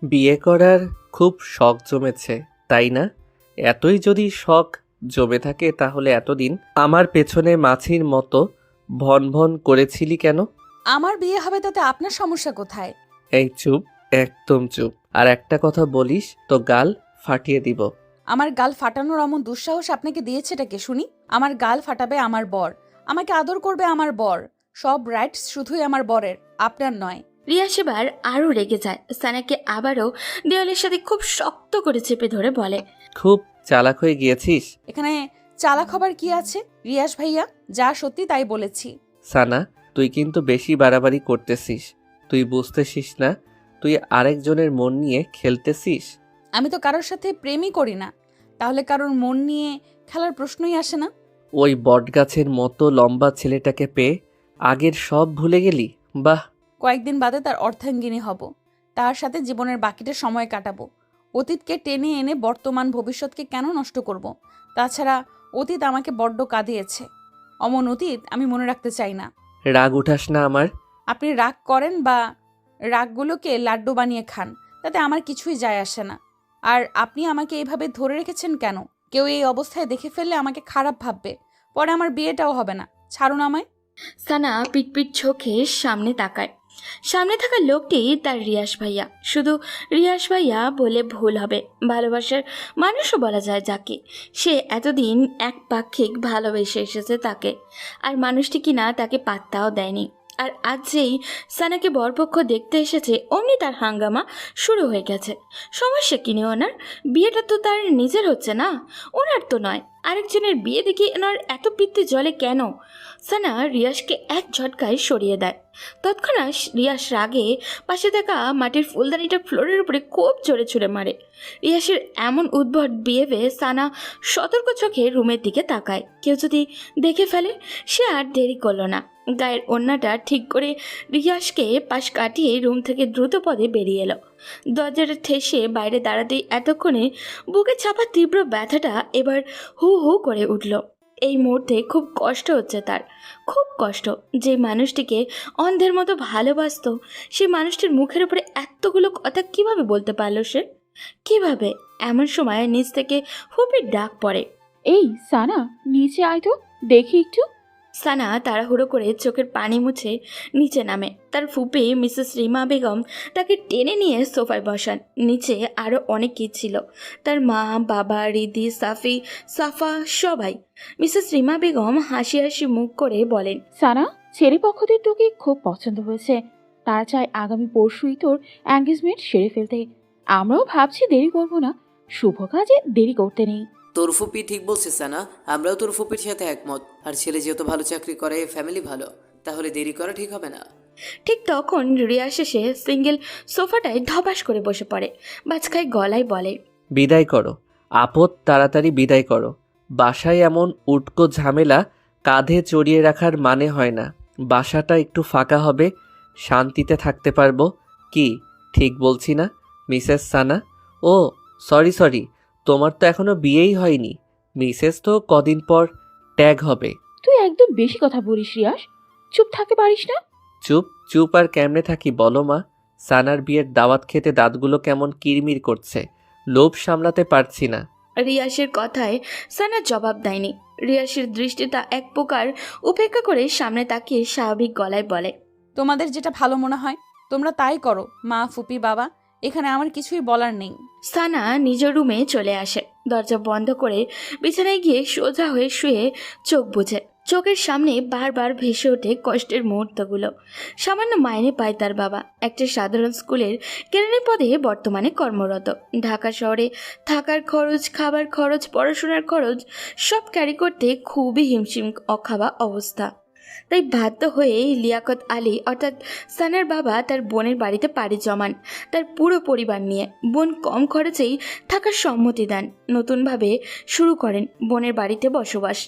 বিয়ে করার খুব শখ জমেছে, তাই না? এতই যদি শখ জমে থাকে তাহলে এতদিন আমার পেছনে মাছির মতো ভন ভন করেছিলি কেন? আমার বিয়ে হবে তাতে আপনার সমস্যা কোথায়? এই চুপ, একদম চুপ। আর একটা কথা বলিস তো গাল ফাটিয়ে দিব। আমার গাল ফাটানোর এমন দুঃসাহস আপনাকে দিয়েছেটা কে শুনি? আমার গাল ফাটাবে আমার বর, আমাকে আদর করবে আমার বর, সব রাইটস শুধুই আমার বরের, আপনার নয়। রিয়া সেবার আরও রেগে যায়। সানাকে আবারও দেওয়ালের সাথে খুব শক্ত করে চেপে ধরে বলে, খুব চালাক হয়ে গিয়েছিস। এখানে চালাক হবার কি আছে? রিয়াস ভাইয়া যা সত্যি তাই বলেছি। সানা, তুই কিন্তু বেশি বাড়াবাড়ি করতেছিস। তুই বুঝতেছিস না তুই আরেকজনের মন নিয়ে খেলতেছিস? আমি তো কারোর সাথে প্রেমই করি না, তাহলে কারোর মন নিয়ে খেলার প্রশ্নই আসে না। ওই বটগাছের মতো লম্বা ছেলেটাকে পেয়ে আগের সব ভুলে গেলি? বাহ! কয়েকদিন বাদে তার অর্ধাঙ্গিনী হব, তার সাথে জীবনের বাকিটা সময় কাটাবো। অতীতকে টেনে এনে বর্তমান ভবিষ্যৎকে কেন নষ্ট করব? তাছাড়া অতীত আমাকে বড্ড কাঁদিয়েছে, অমন অতীত আমি মনে রাখতে চাই না। রাগ উঠাস না আমার। আপনি রাগ করেন বা রাগগুলোকে লাড্ডু বানিয়ে খান, তাতে আমার কিছুই যায় আসে না। আর আপনি আমাকে এইভাবে ধরে রেখেছেন কেন? কেউ এই অবস্থায় দেখে ফেললে আমাকে খারাপ ভাববে, পরে আমার বিয়েটাও হবে না। ছাড়ুন আমায়। সানা পিটপিট চোখে সামনে তাকায়। সামনে থাকা লোকটি তার রিয়াস ভাইয়া। শুধু রিয়াস ভাইয়া বলে ভুল হবে, ভালোবাসার মানুষও বলা যায় যাকে। সে এতদিন একপাক্ষিক ভালোবেসে এসেছে তাকে, আর মানুষটি কিনা তাকে পাত্তাও দেয়নি। আর আজ যেই সানাকে বরপক্ষ দেখতে এসেছে অমনি তার হাঙ্গামা শুরু হয়ে গেছে। সমস্যা কিনে ওনার? বিয়েটা তো তার নিজের হচ্ছে না, ওনার তো নয়। আরেকজনের বিয়ে দেখে ওনার এত পিত্তে জলে কেন? সানা রিয়াসকে এক ঝটকায় সরিয়ে দেয়। তৎক্ষণাৎ রিয়াস রাগে পাশে থাকা মাটির ফুলদানিটা ফ্লোরের উপরে খুব জোরে ছুঁড়ে মারে। রিয়াসের এমন উদ্ভট বিহেভে সানা সতর্ক চোখে রুমের দিকে তাকায়, কেউ যদি দেখে ফেলে। সে আর দেরি করল না, গায়ের ওড়নাটা ঠিক করে রিয়াসকে পাশ কাটিয়ে রুম থেকে দ্রুত পদে বেরিয়ে এলো। দরজাটা ঠেসে বাইরে দাঁড়াতেই এতক্ষণে বুকে চাপা তীব্র ব্যথাটা এবার হু হু করে উঠল। এই মুহূর্তে খুব কষ্ট হচ্ছে তার, খুব কষ্ট। যে মানুষটিকে অন্ধের মতো ভালোবাসতো, সেই মানুষটির মুখের উপরে এতগুলো কথা কিভাবে বলতে পারলো সে? কিভাবে? এমন সময় নিচ থেকে ফুপির ডাক পড়ে। এই সানা, নিচে আয় তো, দেখি একটু। সানা তাড়াহুড়ো করে চোখের পানি মুছে নিচে নামে। তার ফুপি মিসেস রিমা বেগম তাকে টেনে নিয়ে সোফায় বসান। নিচে আরও অনেক ছিল, তার মা, বাবা, রিদি, সাফি, সাফা, সবাই। মিসেস রিমা বেগম হাসি হাসি মুখ করে বলেন, সানা, ছেলে পক্ষদের তোকে খুব পছন্দ হয়েছে। তারা চায় আগামী পরশুই তোর এঙ্গেজমেন্ট সেরে ফেলতে। আমরাও ভাবছি দেরি করব না, শুভ কাজে দেরি করতে নেই। তোর ফুপি ঠিক বলছিস না? আমরাও তোর ফুপির সাথে একমত। আর ছেলে যেহেতু ভালো চাকরি করে, ফ্যামিলি ভালো, তাহলে দেরি করা ঠিক হবে না। ঠিক তখন রিয়া শেষে সিঙ্গেল সোফাটায় ধপাস করে বসে পড়ে। বাজখাই গলায় বলে, বিদায় করো আপদ, তাড়াতাড়ি বিদায় করো। বাসায় এমন উটকো ঝামেলা কাঁধে চড়িয়ে রাখার মানে হয় না। বাসাটা একটু ফাঁকা হবে, শান্তিতে থাকতে পারবো। কি ঠিক বলছি না মিসেস সানা? ও সরি সরি, তোমার তো এখনো বিয়েই হয়নি। মিসেস তো কদিন পর ট্যাগ হবে। তুই একদম বেশি কথা বলিস রিয়াস, চুপ থাকতে পারিস না? চুপ চুপ আর কেমনে থাকি বলো মা? সানার বিয়ের দাওয়াত খেতে দাঁতগুলো কেমন কিরমির করছে, লোভ সামলাতে পারছি না। রিয়াসের কথায় সানা জবাব দেয়নি। রিয়াসের দৃষ্টিটা এক প্রকার উপেক্ষা করে সামনে তাকিয়ে স্বাভাবিক গলায় বলে, তোমাদের যেটা ভালো মনে হয় তোমরা তাই করো মা, ফুপি, বাবা, এখানে আমার কিছুই বলার নেই। সানা নিজ রুমে চলে আসে। দরজা বন্ধ করে বিছানায় গিয়ে সোজা হয়ে শুয়ে চোখ বুঝে। চোখের সামনে বারবার ভেসে ওঠে কষ্টের মুহূর্তগুলো। সামান্য মাইনে পায় তার বাবা, একটা সাধারণ স্কুলের কেরানি পদে বর্তমানে কর্মরত। ঢাকা শহরে থাকার খরচ, খাবার খরচ, পড়াশোনার খরচ সব ক্যারি করতে খুবই হিমশিম অখাওয়া অবস্থা। তাই বাধ্য হয়ে লিয়াকত আলী অর্থাৎ সানার বাবা তার বোনের বাড়িতে পাড়ি জমান তার পুরো পরিবার নিয়ে। বোন কম খরচেই থাকার সম্মতি দেন। নতুনভাবে শুরু করেন বোনের বাড়িতে বসবাস।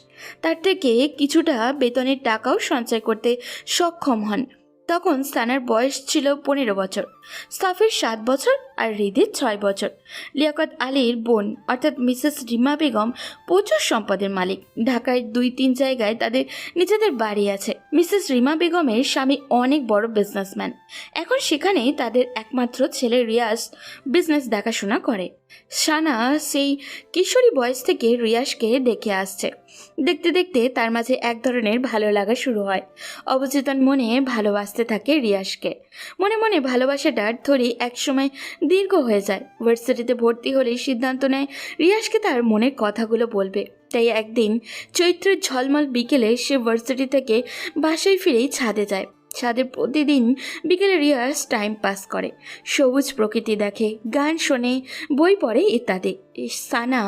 তার থেকে কিছুটা বেতনের টাকাও সঞ্চয় করতে সক্ষম হন। তখন সানার বয়স ছিল 15 বছর, সাফির 7 বছর আর হৃদির 6 বছর। লিয়াকত আলীর বোন অর্থাৎ মিসেস রিমা বেগম প্রচুর সম্পদের মালিক। ঢাকায় 2-3 জায়গায় তাদের নিজেদের বাড়ি আছে। মিসেস রিমা বেগমের স্বামী অনেক বড় বিজনেসম্যান। এখন সেখানেই তাদের একমাত্র ছেলে রিয়াজ বিজনেস দেখাশোনা করে। সানা সেই কিশোরী বয়স থেকে রিয়াজকে দেখে আসছে। দেখতে দেখতে তার মাঝে এক ধরনের ভালো লাগা শুরু হয়। অবচেতন মনে ভালোবাসতে থাকে রিয়াজকে। মনে মনে ভালোবাসাটার থরি একসময় দীর্ঘ হয়ে যায়। ভার্সিটিতে ভর্তি হলে সিদ্ধান্ত নেয় রিয়াজকে তার মনের কথাগুলো বলবে। তাই একদিন চৈত্রের ঝলমল বিকেলে সে ভার্সিটি থেকে বাসায় ফিরেই ছাদে যায়। ছাদে প্রতিদিন বিকেলে রিয়াজ টাইম পাস করে, সবুজ প্রকৃতি দেখে, গান শোনে, বই পড়ে ইত্যাদি। সানা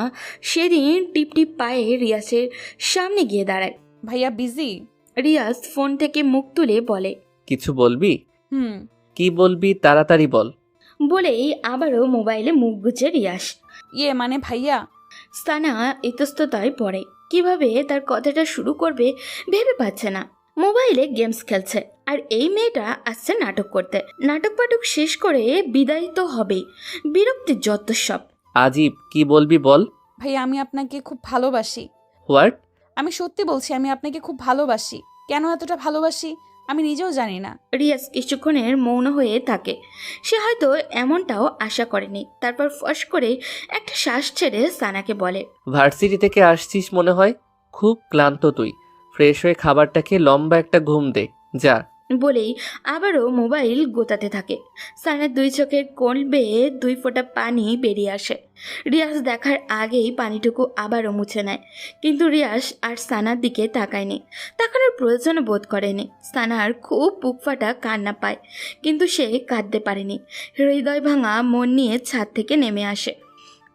সেদিন টিপ টিপ পায়ে রিয়াজের সামনে গিয়ে দাঁড়ায়। ভাইয়া বিজি? রিয়াজ ফোন থেকে মুখ তুলে বলে, কিছু বলবি? হুম। কি বলবি তাড়াতাড়ি বল। বলেই আবারও মোবাইলে মুখ গুজে রিয়াজ। মানে ভাইয়া, সানা ইতস্ততায় পড়ে। কিভাবে তার কথাটা শুরু করবে ভেবে পাচ্ছে না। মোবাইলে গেমস খেলছে আর এই মেয়েটা আসছে নাটক করতে। নাটক পাটক শেষ করে বিদায় তো হবেই। বিরক্তির যত সব। আজিব, কি বলবি বল। ভাইয়া আমি আপনাকে খুব ভালোবাসি। হোয়াট? আমি সত্যি বলছি, আমি আপনাকে খুব ভালোবাসি। কেন এতটা ভালোবাসি আমি নিজেও জানি না। রিয়াজ কিছুক্ষণের মৌন হয়ে থাকে। সে হয়তো এমনটাও আশা করেনি। তারপর ফস করে একটা শ্বাস ছেড়ে সানাকে বলে, ভার্সিটি থেকে আসছিস মনে হয়, খুব ক্লান্ত তুই। ফ্রেশ হয়ে খাবারটা খেয়ে লম্বা একটা ঘুম দে যা। বলেই আবারও মোবাইল গোতাতে থাকে। সানার 2 চোখের কোণ বেয়ে 2 ফোঁটা পানি বেরিয়ে আসে। রিয়াজ দেখার আগেই পানিটুকু আবারও মুছে নেয়। কিন্তু রিয়াজ আর সানার দিকে তাকায়নি, তাকানোর প্রয়োজন বোধ করেনি। সানার খুব বুক ফাটা কান্না পায়, কিন্তু সে কাঁদতে পারেনি। হৃদয় ভাঙা মন নিয়ে ছাদ থেকে নেমে আসে।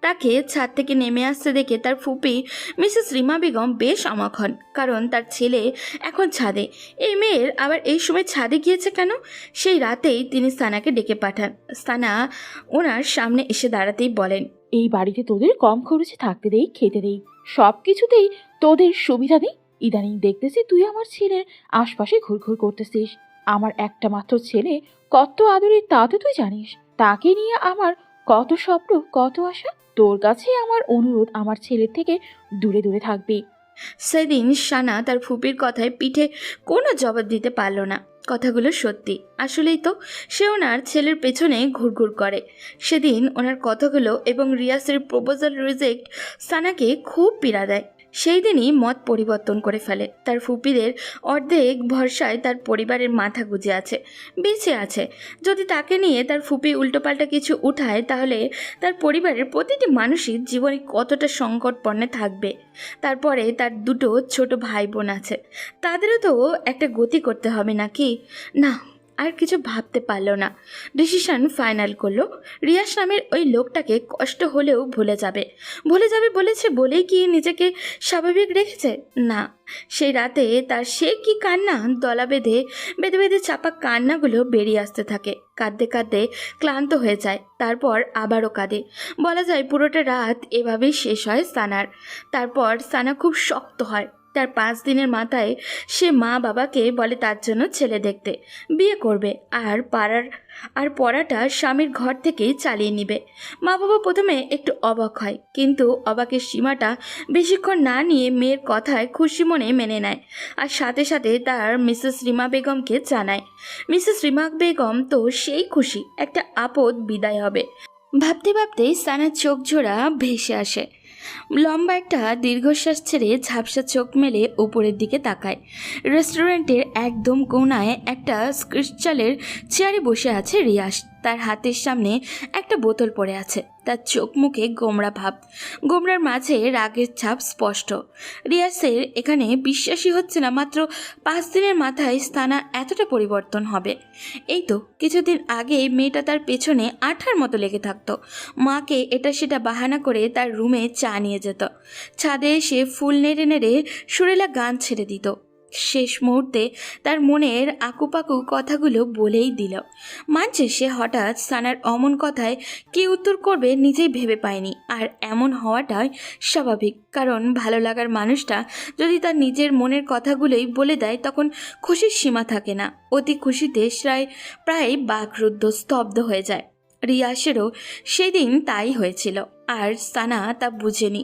তাকে ছাদ থেকে নেমে আসতে দেখে তার ফুপি মিসেস রিমা বেগম বেশ অবাক হন, কারণ তার ছেলে এখন ছাদে। এই মেয়ের আবার এই সময় ছাদে গিয়েছে কেন? সেই রাতেই তিনি সানাকে ডেকে পাঠান। সানা ওনার সামনে এসে দাঁড়াতেই বলেন, এই বাড়িতে তোদের কম খরচে থাকতে দেই, খেতে দেই, সব কিছুতেই তোদের সুবিধা দিই। ইদানিং দেখতেছি তুই আমার ছেলের আশপাশে ঘুরঘুর করতেছিস। আমার একটা মাত্র ছেলে কত আদরের তা তো তুই জানিস। তাকে নিয়ে আমার কত স্বপ্ন, কত আশা। তোর কাছে আমার অনুরোধ, আমার ছেলের থেকে দূরে দূরে থাকবি। সেদিন সানা তার ফুপির কথায় পিঠে কোনো জবাব দিতে পারল না। কথাগুলো সত্যি। আসলেই তো সে ওনার ছেলের পেছনে ঘুরঘুর করে। সেদিন ওনার কথাগুলো এবং রিয়াসের প্রপোজাল রিজেক্ট সানাকে খুব পীড়া দেয়। সেই দিনই মত পরিবর্তন করে ফেলে। তার ফুপিদের অর্ধেক ভরসায় তার পরিবারের মাথা গুজে আছে, বেঁচে আছে। যদি তাকে নিয়ে তার ফুপি উল্টোপাল্টা কিছু উঠায়, তাহলে তার পরিবারের প্রতিটি মানুষই জীবনে কতটা সংকটপর্ণে থাকবে। তারপরে তার 2 ছোট ভাই বোন আছে, তাদেরও তো একটা গতি করতে হবে নাকি? না, আর কিছু ভাবতে পারল না। ডিসিশন ফাইনাল করলো, রিয়াস নামের ওই লোকটাকে কষ্ট হলেও ভুলে যাবে বলেছে বলেই কি নিজেকে স্বাভাবিক রেখেছে? না, সেই রাতে তার সে কি কান্না, দলা বেঁধে চাপা কান্নাগুলো বেরিয়ে আসতে থাকে। কাঁদতে কাঁদতে ক্লান্ত হয়ে যায়, তারপর আবারও কাঁদে। বলা যায় পুরোটা রাত এভাবেই শেষ হয় সানার। তারপর সানা খুব শক্ত হয়। তার 5 দিনের মাথায় সে মা বাবাকে বলে তার জন্য ছেলে দেখতে, বিয়ে করবে আর পড়াটা স্বামীর ঘর থেকেই চালিয়ে নিবে। মা বাবা প্রথমে একটু অবাক হয়, কিন্তু অবাকের সীমাটা বেশিক্ষণ না নিয়ে মেয়ের কথায় খুশি মনে মেনে নেয়। আর সাথে সাথে তার মিসেস রিমা বেগমকে জানায়। মিসেস রিমা বেগম তো সেই খুশি, একটা আপদ বিদায় হবে। ভাবতে ভাবতেই সানার চোখ জোড়া ভেসে আসে। লম্বা একটা দীর্ঘশ্বাস ছেড়ে ঝাপসা চোখ মেলে উপরের দিকে তাকায়। রেস্টুরেন্টের একদম কোণায় একটা ক্রিস্টালের চেয়ারে বসে আছে রিয়াস। তার হাতের সামনে একটা বোতল পড়ে আছে। তার চোখ মুখে গোমড়া ভাব, গোমড়ার মাঝে রাগের ছাপ স্পষ্ট। রিয়াসের এখানে বিশ্বাসই হচ্ছে না, মাত্র 5 দিনের মাথায় সানা এতটা পরিবর্তন হবে। এই তো কিছুদিন আগে মেয়েটা তার পেছনে আঠার মতো লেগে থাকতো। মাকে এটা সেটা বাহানা করে তার রুমে চা নিয়ে যেত। ছাদে এসে ফুল নেড়ে নেড়ে সুরেলা গান ছেড়ে দিত। শেষ মুহূর্তে তার মনের আকুপাকু কথাগুলো বলেই দিল। মানছে সে হঠাৎ সানার অমন কথায় কী উত্তর করবে নিজেই ভেবে পায়নি। আর এমন হওয়াটাই স্বাভাবিক, কারণ ভালো লাগার মানুষটা যদি তার নিজের মনের কথাগুলোই বলে দেয় তখন খুশির সীমা থাকে না। অতি খুশিতে প্রায় বাকরুদ্ধ স্তব্ধ হয়ে যায়। রিয়াসেরও সেদিন তাই হয়েছিল, আর সানা তা বুঝেনি।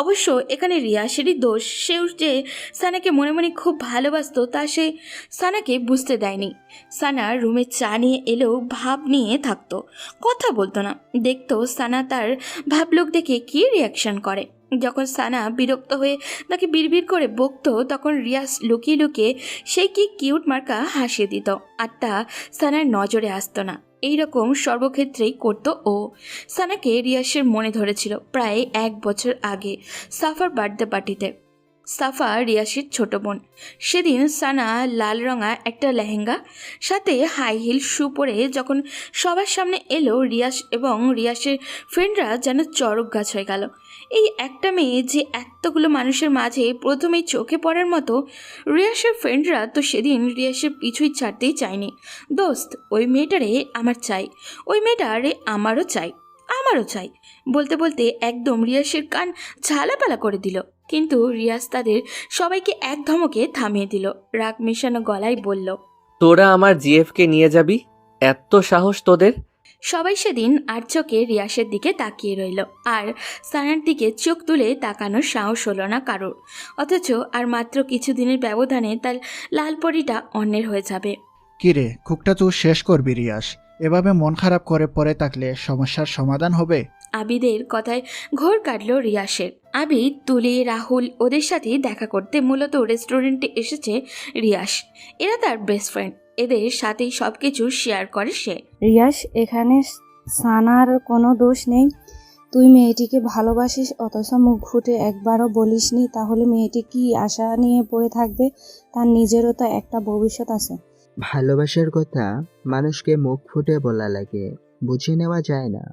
অবশ্য এখানে রিয়াসেরই দোষ। সেও যে সানাকে মনে মনে খুব ভালোবাসতো তা সে সানাকে বুঝতে দেয়নি। সানা রুমে চা নিয়ে এলেও ভাব নিয়ে থাকতো, কথা বলতো না। দেখতো সানা তার ভাবলোক দেখে কী রিয়াকশন করে। যখন সানা বিরক্ত হয়ে তাকে বিড়বিড় করে বকতো তখন রিয়াস লুকিয়ে লুকিয়ে সেই কি কিউট মার্কা হাসিয়ে দিত, আর তা সানার নজরে আসতো না। এইরকম সর্বক্ষেত্রেই করতো ও। সানাকে রিয়াসের মনে ধরেছিল প্রায় 1 বছর আগে সাফার বার্থডে পার্টিতে। সাফা রিয়াসের ছোট বোন। সেদিন সানা লাল রঙা একটা লেহেঙ্গা সাথে হাই হিল শু পরে যখন সবার সামনে এলো, রিয়াস এবং রিয়াসের ফ্রেন্ডরা যেন চড়ক গাছ হয়ে গেল। এই একটা মেয়ে যে এতগুলো মানুষের মাঝে প্রথমেই চোখে পড়ার মতো। রিয়াসের ফ্রেন্ডরা তো সেদিন রিয়াসের পিছুই ছাড়তেই চায়নি। দোস্ত, ওই মেয়েটারে আমার চাই, ওই মেয়েটারে আমারও চাই, আমারও চাই বলতে বলতে একদম রিয়াসের কান ঝালাপালা করে দিল। কিন্তু রিয়াস তাদের সবাইকে এক ধমকে থামিয়ে দিল। রাগ মেশানো গলায় বলল, তোরা আমার জিএফকে নিয়ে যাবি? এত সাহস তোদের? সবাই সেদিন আর চোখে রিয়াসের দিকে তাকিয়ে রইল, আর সানার দিকে চোখ তুলে তাকানোর সাহস হলো না কারোর। অথচ আর মাত্র কিছুদিনের ব্যবধানে তার লালপরিটা অন্যের হয়ে যাবে। কিরে, খুকটা তুই শেষ করবি রিয়াস। এভাবে মন খারাপ করে পড়ে থাকলে সমস্যার সমাধান হবে? আবিদের কথায় ঘোর কাটল রিয়াসের। আবিদ, তুলি, রাহুল ওদের সাথে দেখা করতে মূলত রেস্টুরেন্টে এসেছে রিয়াস। এরা তার বেস্ট ফ্রেন্ড, এদের সাথেই সব কিছু শেয়ার করে সে। রিয়াস, এখানে সানার কোনো দোষ নেই। তুই মেয়েটিকে ভালোবাসিস অথচ মুখ ফুটে একবারও বলিসনি, তাহলে মেয়েটি কি আশা নিয়ে পড়ে থাকবে? তার নিজেরও তো একটা ভবিষ্যৎ আছে। ভালোবাসার কথা মানুষকে মুখ ফুটে বলা লাগে, বুঝে নেওয়া যায় না।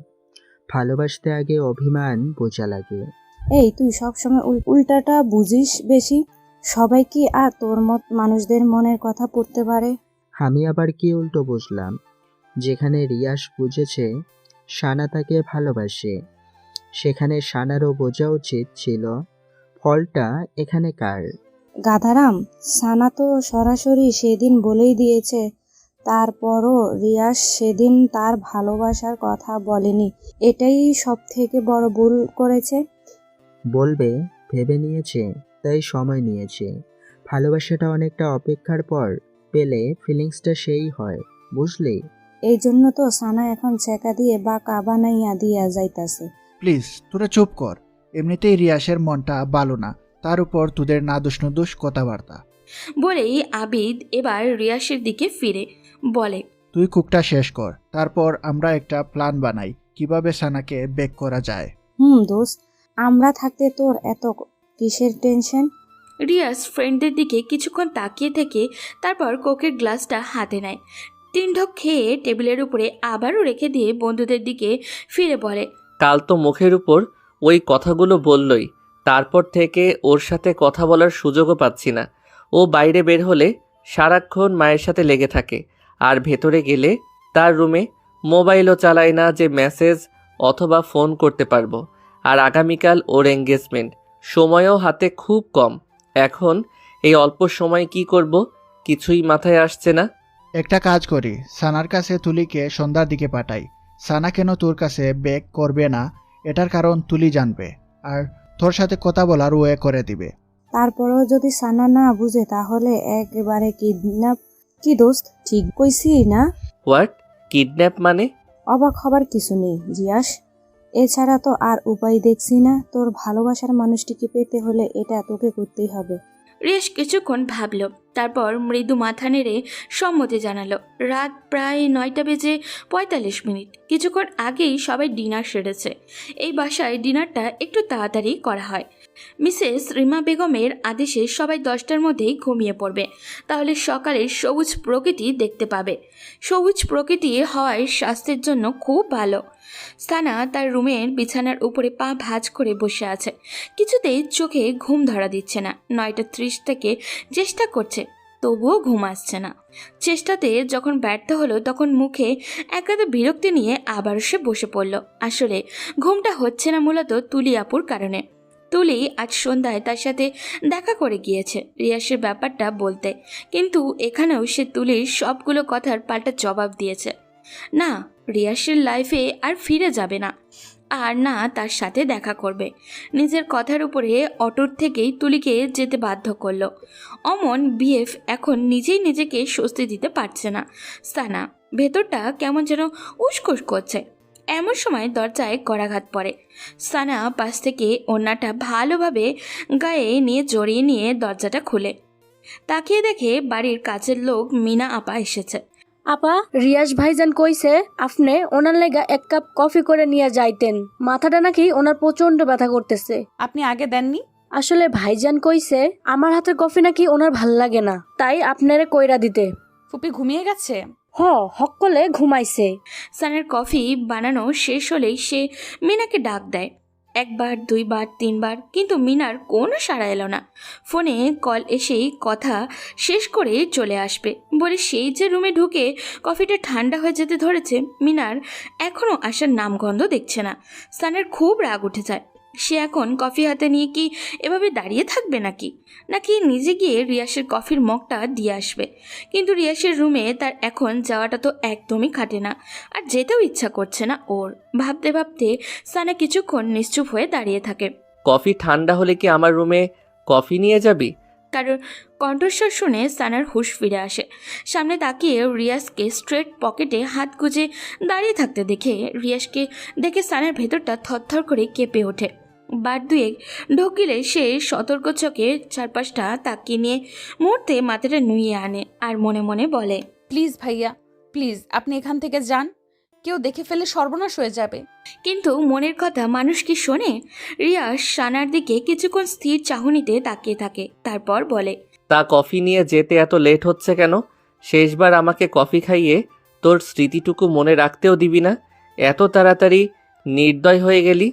ভালোবাসতে আগে অভিমান বোঝা লাগে। এই, তুই সবসময় উল্টাটা বুঝিস বেশি। সবাই কি আর তোর মত মানুষদের মনের কথা পড়তে পারে? আমি আবার কি উল্টো বুঝলাম? যেখানে রিয়াস বুঝেছে সানা তাকে ভালোবাসে, সেখানে সানারও বোঝা উচিত ছিল ফলটা এখানে কার। গাধারাম, সানা তো সরাসরি সেদিন বলেই দিয়েছে। তারপরও রিয়াস সেদিন তার ভালোবাসার কথা বলেনি। এটাই সব থেকে বড় ভুল করেছে। বলবে ভেবে নিয়েছে, তাই সময় নিয়েছে। ভালোবাসাটা অনেকটা অপেক্ষার পর পেলে ফিলিংসটা সেই হয়, বুঝলি? এই জন্য তো সানা এখন ছেকা দিয়ে বা কাবানাইয়া দিয়া যাইতাছে। প্লিজ তোরা চুপ কর। এমনিতেই রিয়াসের মনটা ভালো না, তার উপর তোদের নাদুস নুদুস কথাবার্তা। বলেই আবিদ এবার রিয়াসের দিকে ফিরে বলে, তুই কুকটা শেষ কর, তারপর আমরা একটা প্ল্যান বানাই কিভাবে সানাকে বেক করা যায়। দোস্ত, আমরা থাকতে তোর এত কিসের টেনশন? রিয়াস ফ্রেন্ডদের দিকে কিছুক্ষণ তাকিয়ে থেকে তারপর কোকের গ্লাসটা হাতে নেয়। 3 ঢোক খেয়ে টেবিলের উপরে আবারও রেখে দিয়ে বন্ধুদের দিকে ফিরে বলে, কাল তো মুখের উপর ওই কথাগুলো বললই, তারপর থেকে ওর সাথে কথা বলার সুযোগও পাচ্ছি না। ও বাইরে বের হলে সারাক্ষণ মায়ের সাথে লেগে থাকে, আর ভেতরে গেলে তার রুমে মোবাইলও চালায় না যে মেসেজ অথবা ফোন করতে পারবো। আর আগামীকাল ওর এঙ্গেজমেন্ট, সময়ও হাতে খুব কম। এখন এই অল্প সময় কি করব কিছুই মাথায় আসছে না। একটা কাজ করি, সানার কাছে তুলিকে সন্ধ্যার দিকে পাঠাই। সানা কেন তোর কাছে বেক করবে না এটার কারণ তুলি জানবে, আর তোর সাথে কথা বলার ওয়ে করে দিবে। তারপরেও যদি সানা না বুঝে তাহলে একেবারে কিডন্যাপ। কি দোস্ত, ঠিক কইছি না? হোয়াট? কিডন্যাপ মানে? অবাক হবার কিছু নেই রিয়াস। এছাড়া তো আর উপায় দেখছি না। তোর ভালোবাসার মানুষটিকে পেতে হলে এটা তোকে করতেই হবে। রিয়াস কিছুক্ষণ ভাবল, তারপর মৃদু মাথা নেড়ে সম্মতি জানালো। রাত প্রায় 9:45। কিছুক্ষণ আগেই সবাই ডিনার সেরেছে। এই বাসায় ডিনারটা একটু তাড়াতাড়ি করা হয়। মিসেস রিমা বেগমের আদেশে সবাই 10টার মধ্যেই ঘুমিয়ে পড়বে, তাহলে সকালে সবুজ প্রকৃতি দেখতে পাবে। সবুজ প্রকৃতি হওয়ায় স্বাস্থ্যের জন্য খুব ভালো। সানা তার রুমের বিছানার উপরে পা ভাঁজ করে বসে আছে। কিছুতেই চোখে ঘুম ধরা দিচ্ছে না। 9:30 থেকে চেষ্টা করছে, তবুও ঘুম আসছে না। চেষ্টাতে যখন ব্যর্থ হলো তখন মুখে একান্ত বিরক্তি নিয়ে আবারও সে বসে পড়ল। আসলে ঘুমটা হচ্ছে না মূলত তুলি আপুর কারণে। তুলি আজ সন্ধ্যায় তার সাথে দেখা করে গিয়েছে রিয়াসের ব্যাপারটা বলতে, কিন্তু এখানেও সে তুলির সবগুলো কথার পাল্টা জবাব দিয়েছে। না, রিয়াসের লাইফে আর ফিরে যাবে না, আর না তার সাথে দেখা করবে। নিজের কথার উপরে অটুট থেকেই তুলিকে যেতে বাধ্য করলো। অমন বিএফ এখন নিজেই নিজেকে স্বস্তি দিতে পারছে না। সানা ভেতরটা কেমন যেন উসকুস করছে। এমন সময় দরজায় করাঘাত পড়ে। সানা পাশ থেকে ওড়নাটা ভালোভাবে গায়ে নিয়ে জড়িয়ে নিয়ে দরজাটা খুলে তাকিয়ে দেখে বাড়ির কাছের লোক মিনা আপা এসেছে। আপা, রিয়াজ ভাইজান কইছে আপনি ওনার লেগা 1 কাপ কফি করে নিয়ে যাইতেন, মাথাটা নাকি ওনার প্রচন্ড ব্যথা করতেছে। আপনি আগে দেননি? আসলে ভাইজান কইছে আমার হাতের কফি নাকি ওনার ভাল লাগে না, তাই আপনারে কইরা দিতে। ফুপি ঘুমিয়ে গেছে? হকলে ঘুমাইছে। সানের কফি বানানো শেষ হলেই সে মিনাকে ডাক দেয়। 1 বার 2 বার 3 বার, কিন্তু মিনার কোনো সাড়া এলো না। ফোনে কল এসেই কথা শেষ করে চলে আসবে বলে সেই যে রুমে ঢুকে কফিটা ঠান্ডা হয়ে যেতে ধরেছে, মিনার এখনও আসার নামগন্ধ দেখছে না। সানের খুব রাগ উঠে যায়। সে এখন কফি হাতে নিয়ে কি এভাবে দাঁড়িয়ে থাকবে নাকি নিজে গিয়ে রিয়াসের কফির মগটা দিয়ে আসবে। কিন্তু রিয়াসের রুমে তার এখন যাওয়াটা তো একদমই খাটে না, আর যেতেও ইচ্ছা করছে না ওর। ভাবতে ভাবতে সানা কিছুক্ষণ নিশ্চুপ হয়ে দাঁড়িয়ে থাকে। কফি ঠান্ডা হলে কি আমার রুমে কফি নিয়ে যাবি? কারোর কণ্ঠস্বর শুনে সানার হুঁশ ফিরে আসে। সামনে তাকিয়ে রিয়াসকে স্ট্রেট পকেটে হাত গুজে দাঁড়িয়ে থাকতে রিয়াসকে দেখে সানার ভেতরটা থরথর করে কেঁপে ওঠে। বার 2 ঢোকিলে সে সতর্ক চোখে চারপাশটা তাকিয়ে নিয়ে মুহূর্তে মাথাটা নুইয়ে আনে আর মনে মনে বলে, প্লিজ ভাইয়া, প্লিজ আপনি এখান থেকে যান, কেউ দেখে ফেলে সর্বনাশ হয়ে যাবে। কিন্তু মনের কথা মানুষ কি শোনে? রিয়াস সানার দিকে কিছুক্ষণ স্থির চাহনিতে তাকিয়ে থাকে, তারপর বলে, তা কফি নিয়ে যেতে এত লেট হচ্ছে কেন? শেষবার আমাকে কফি খাইয়ে তোর স্মৃতিটুকু মনে রাখতেও দিবি না, এত তাড়াতাড়ি নির্দয় হয়ে গেলি।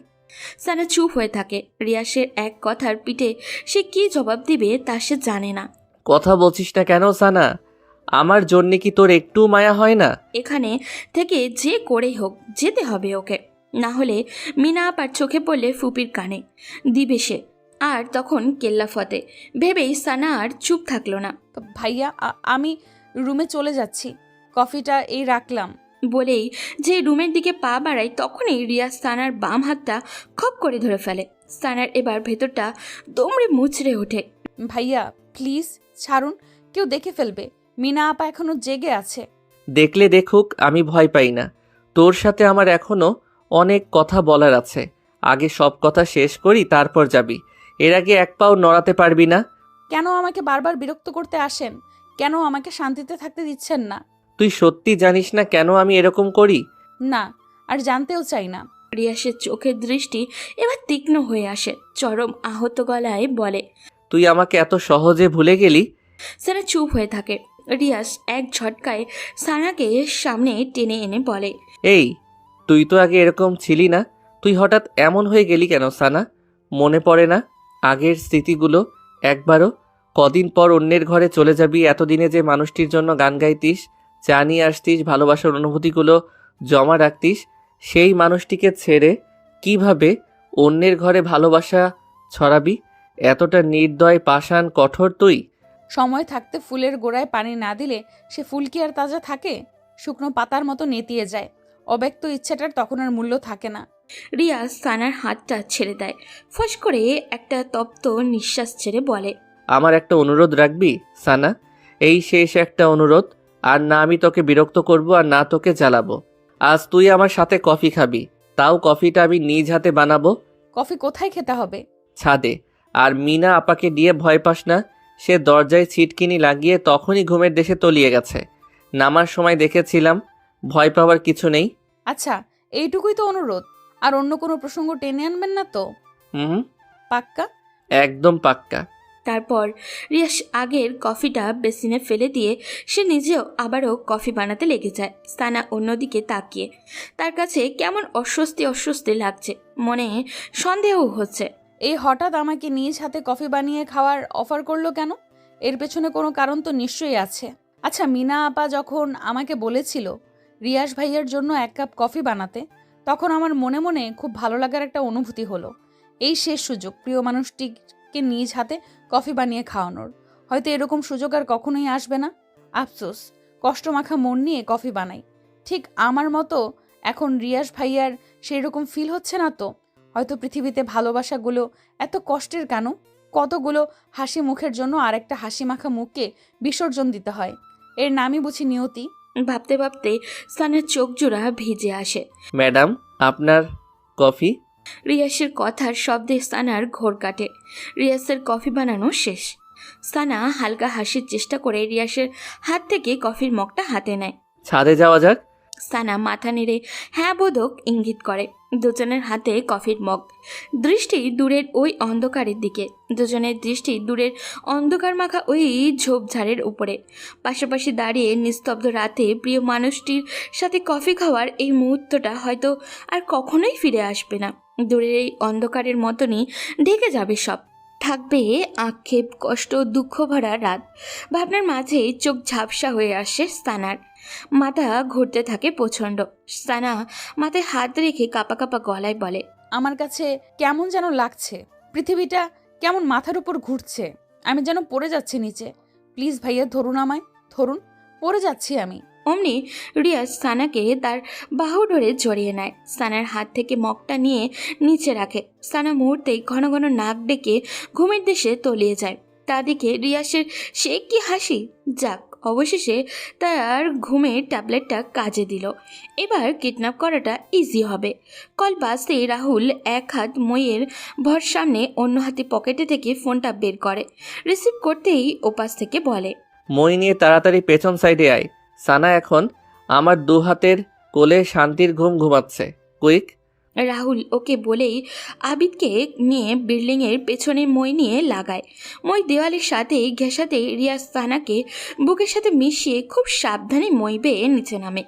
সানা চুপ হয়ে থাকে। রিয়াসের এক কথার পিঠে সে কি জবাব দিবে তা সে জানে না। কথা বলছিস না কেন সানা? আমার জন্যে কি তোর একটু মায়া হয় না? এখানে থেকে যে করেই হোক যেতে হবে ওকে, না হলে মিনা আপার চোখে পড়লে ফুপির কানে দিবে সে, আর তখন কেল্লা ফতে। ভেবেই সানা আর চুপ থাকলো না। তো ভাইয়া আমি রুমে চলে যাচ্ছি, কফিটা এই রাখলাম। বলেই যে রুমের দিকে পা বাড়ায় তখনই রিয়া সানার বাম হাতটা খপ করে ধরে ফেলে। সানার এবার ভেতরটা দমড়ে মুচড়ে ওঠে। ভাইয়া প্লিজ ছাড়ুন, কেউ দেখে ফেলবে। মিনা আপা এখনো জেগে আছে। দেখলে দেখুক, আমি ভয় পাই না। তোর সাথে আমার এখনো অনেক কথা বলার আছে। আগে সব কথা শেষ করি, তারপর যাবি। এর আগে এক পাও নড়াতে পারবি না। কেন আমাকে বারবার বিরক্ত করতে আসেন? কেন আমাকে শান্তিতে থাকতে দিচ্ছেন না? তুই সত্যি জানিস না কেন আমি এরকম করি? না, আর জানতেও চাই না। রিয়াসের চোখের দৃষ্টি এবার তীক্ষ্ণ হয়ে আসে। চরম আহত গলায় বলে, তুই আমাকে এত সহজে ভুলে গেলি? সানা চুপ হয়ে থাকে। রিয়াস এক ঝটকায় সানাকে সামনে টেনে এনে বলে, এই, তুই তো আগে এরকম ছিলি না, তুই হঠাৎ এমন হয়ে গেলি কেন সানা? মনে পড়ে না আগের স্মৃতিগুলো একবারও? কদিন পর অন্যের ঘরে চলে যাবি, এতদিনে যে মানুষটির জন্য গান গাইতিস, চা নিয়ে আসতিস, ভালোবাসার অনুভূতিগুলো জমা রাখতিস, সেই মানুষটিকে ছেড়ে কিভাবে অন্যের ঘরে ভালোবাসা ছড়াবি? এতটা নির্দয়, পাষাণ, কঠোর তুই? সময় থাকতে ফুলের গোড়ায় পানি না দিলে সে ফুল কি আর তাজা থাকে? শুকনো পাতার মতো নেতিয়ে যায়। অব্যক্ত ইচ্ছাটার তখন আর মূল্য থাকে না। রিয়া সানার হাতটা ছেড়ে দেয়। ফস করে একটা তপ্ত নিঃশ্বাস ছেড়ে বলে, আমার একটা অনুরোধ রাখবি সানা? এই শেষ একটা অনুরোধ। আর না আমি তোকে বিরক্ত করব, আর না তোকে জ্বালাবো। আজ তুই আমার সাথে কফি খাবি, তাও কফিটা আমি নিজ হাতে বানাবো। কফি কোথায় খেতে হবে? ছাদে। আর মিনা আপাকে দিয়ে ভয় পাস না, সে দরজায় ছিটকিনি লাগিয়ে তখনই ঘুমের দেশে তলিয়ে গেছে। নামার সময় দেখেছিলাম, ভয় পাওয়ার কিছু নেই। আচ্ছা, এইটুকুই তো অনুরোধ। আর অন্য কোনো প্রসঙ্গ টেনে আনবেন না তো? হুম, পাক্কা? একদম পাক্কা। তারপর রিয়াস আগের কফিটা বেসিনে ফেলে দিয়ে সে নিজেও আবারও কফি বানাতে লেগে যায়। সানা অন্যদিকে তাকিয়ে তার কাছে কেমন অস্বস্তি অস্বস্তি লাগছে, মনে সন্দেহও হচ্ছে। এই হঠাৎ আমাকে নিজ হাতে কফি বানিয়ে খাওয়ার অফার করলো কেন? এর পেছনে কোনো কারণ তো নিশ্চয়ই আছে। আচ্ছা, মিনা আপা যখন আমাকে বলেছিল রিয়াস ভাইয়ার জন্য 1 কাপ কফি বানাতে, তখন আমার মনে মনে খুব ভালো লাগার একটা অনুভূতি হলো। এই শেষ সুযোগ প্রিয় মানুষটিকে নিজ হাতে কফি বানিয়ে খাওয়ানোর। হয়তো এরকম সুযোগ আর কখনোই আসবে না। আফসোস, কষ্টমাখা মন নিয়ে কফি বানাই। ঠিক আমার মতো এখন রিয়াস ভাইয়ার সেই রকম ফিল হচ্ছে না তো? হয়তো পৃথিবীতে ভালোবাসাগুলো এত কষ্টের কেন? কতগুলো হাসি মুখের জন্য আরেকটা হাসি মাখা মুখকে বিসর্জন দিতে হয়। এর নামই বুঝি নিয়তি। ভাবতে ভাবতে সানার চোখ জোড়া ভিজে আসে। ম্যাডাম, আপনার কফি। রিয়াসের কথার শব্দে সানার ঘোর কাটে। রিয়াসের কফি বানানো শেষ। সানা হালকা হাসির চেষ্টা করে রিয়াসের হাত থেকে কফির মগটা হাতে নেয়। ছাদে যাওয়া যাক। সানা মাথা নেড়ে হ্যাঁ বোধক ইঙ্গিত করে। দুজনের হাতে কফির মগ, দৃষ্টি দূরের ওই অন্ধকারের দিকে। দুজনের দৃষ্টি দূরের অন্ধকার মাখা ওই ঝোপঝাড়ের উপরে। পাশাপাশি দাঁড়িয়ে নিস্তব্ধ রাতে প্রিয় মানুষটির সাথে কফি খাওয়ার এই মুহূর্তটা হয়তো আর কখনোই ফিরে আসবে না। দূরের এই অন্ধকারের মতনই ঢেকে যাবে সব। থাকবে আক্ষেপ, কষ্ট, দুঃখ ভরা রাত। ভাবনার মাঝে চোখ ঝাপসা হয়ে আসে সানার। মাথা ঘুরতে থাকে প্রচণ্ড। সানা মাথায় হাত রেখে কাঁপা কাঁপা গলায় বলে, আমার কাছে কেমন যেন লাগছে। পৃথিবীটা কেমন মাথার উপর ঘুরছে। আমি যেন পড়ে যাচ্ছি নিচে। প্লিজ ভাইয়া, ধরুন আমায়, ধরুন, পড়ে যাচ্ছি আমি। অমনি রিয়াজ সানাকে তার বাহু ধরে জড়িয়ে নেয়। সানার হাত থেকে মগটা নিয়ে নিচে রাখে। সানা মুহূর্তেই ঘন ঘন নাক ডেকে ঘুমের দেশে তলিয়ে যায়। তা দিকে রিয়াসের সে কি হাসি। যাক, অবশেষে তার ঘুমের ট্যাবলেটটা কাজে দিল। এবার কিডন্যাপ করাটা ইজি হবে। কল বাজতেই রাহুল এক হাত মইয়ের ভর সামনে, অন্য হাতে পকেটে থেকে ফোনটা বের করে। রিসিভ করতেই ওপাশ থেকে বলে, মই নিয়ে তাড়াতাড়ি পেছন সাইডে আয়। সানা এখন আমার 2 হাতের কোলে শান্তির ঘুম ঘুমাচ্ছে। কুইক। রাহুল ওকে বলেই আবিদকে নিয়ে বিল্ডিংয়ের পেছনে মই নিয়ে লাগায়। মই দেওয়ালের সাথে ঘেঁষাতে রিয়াজ সানাকে বুকের সাথে মিশিয়ে খুব সাবধানে মই বেয়ে নিচে নামে।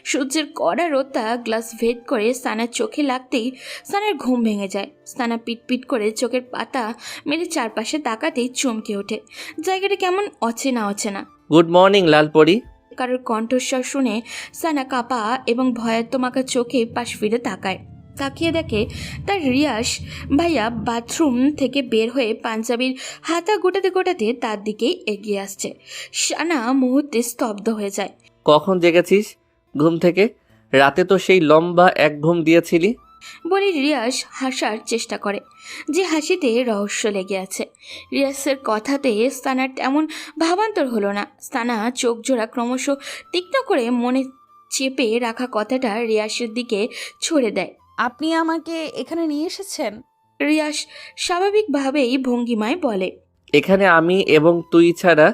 সূর্যের কড়া রোদটা গ্লাস ভেদ করে সানার চোখে লাগতেই সানার ঘুম ভেঙে যায়। সানা পিটপিট করে চোখের পাতা মেরে চারপাশে তাকাতেই চমকে ওঠে। জায়গাটা কেমন অচেনা অচেনা। Good morning Lalpari. কারোর কণ্ঠস্বর শুনে সানা কাঁপা এবং ভয়াত্মমাকা চোখে পাশ ফিরে তাকায়। তাকিয়ে দেখে তার রিয়াস ভাইয়া বাথরুম থেকে বের হয়ে পাঞ্জাবির হাতা গোটাতে গোটাতে তার দিকেই এগিয়ে আসছে। সানা মুহূর্তে স্তব্ধ হয়ে যায়। কখন জেগেছিস ঘুম থেকে? রাতে তো সেই লম্বা এক ঘুম দিয়েছিলি। বলে রিয়াস হাসার চেষ্টা করে, যে হাসিতে রহস্য লেগে আছে। রিয়াসের কথাতে সানার তেমন ভাবান্তর হলো না। সানা চোখ জোড়া ক্রমশ তীক্ষ্ণ করে মনে চেপে রাখা কথাটা রিয়াসের দিকে ছুড়ে দেয়। আপনি আমাকে এখানে নিয়ে এসেছেন? রিয়াস স্বাভাবিকভাবেই ভঙ্গিমায় বলে, এখানে আমি এবং তুই ছাড়া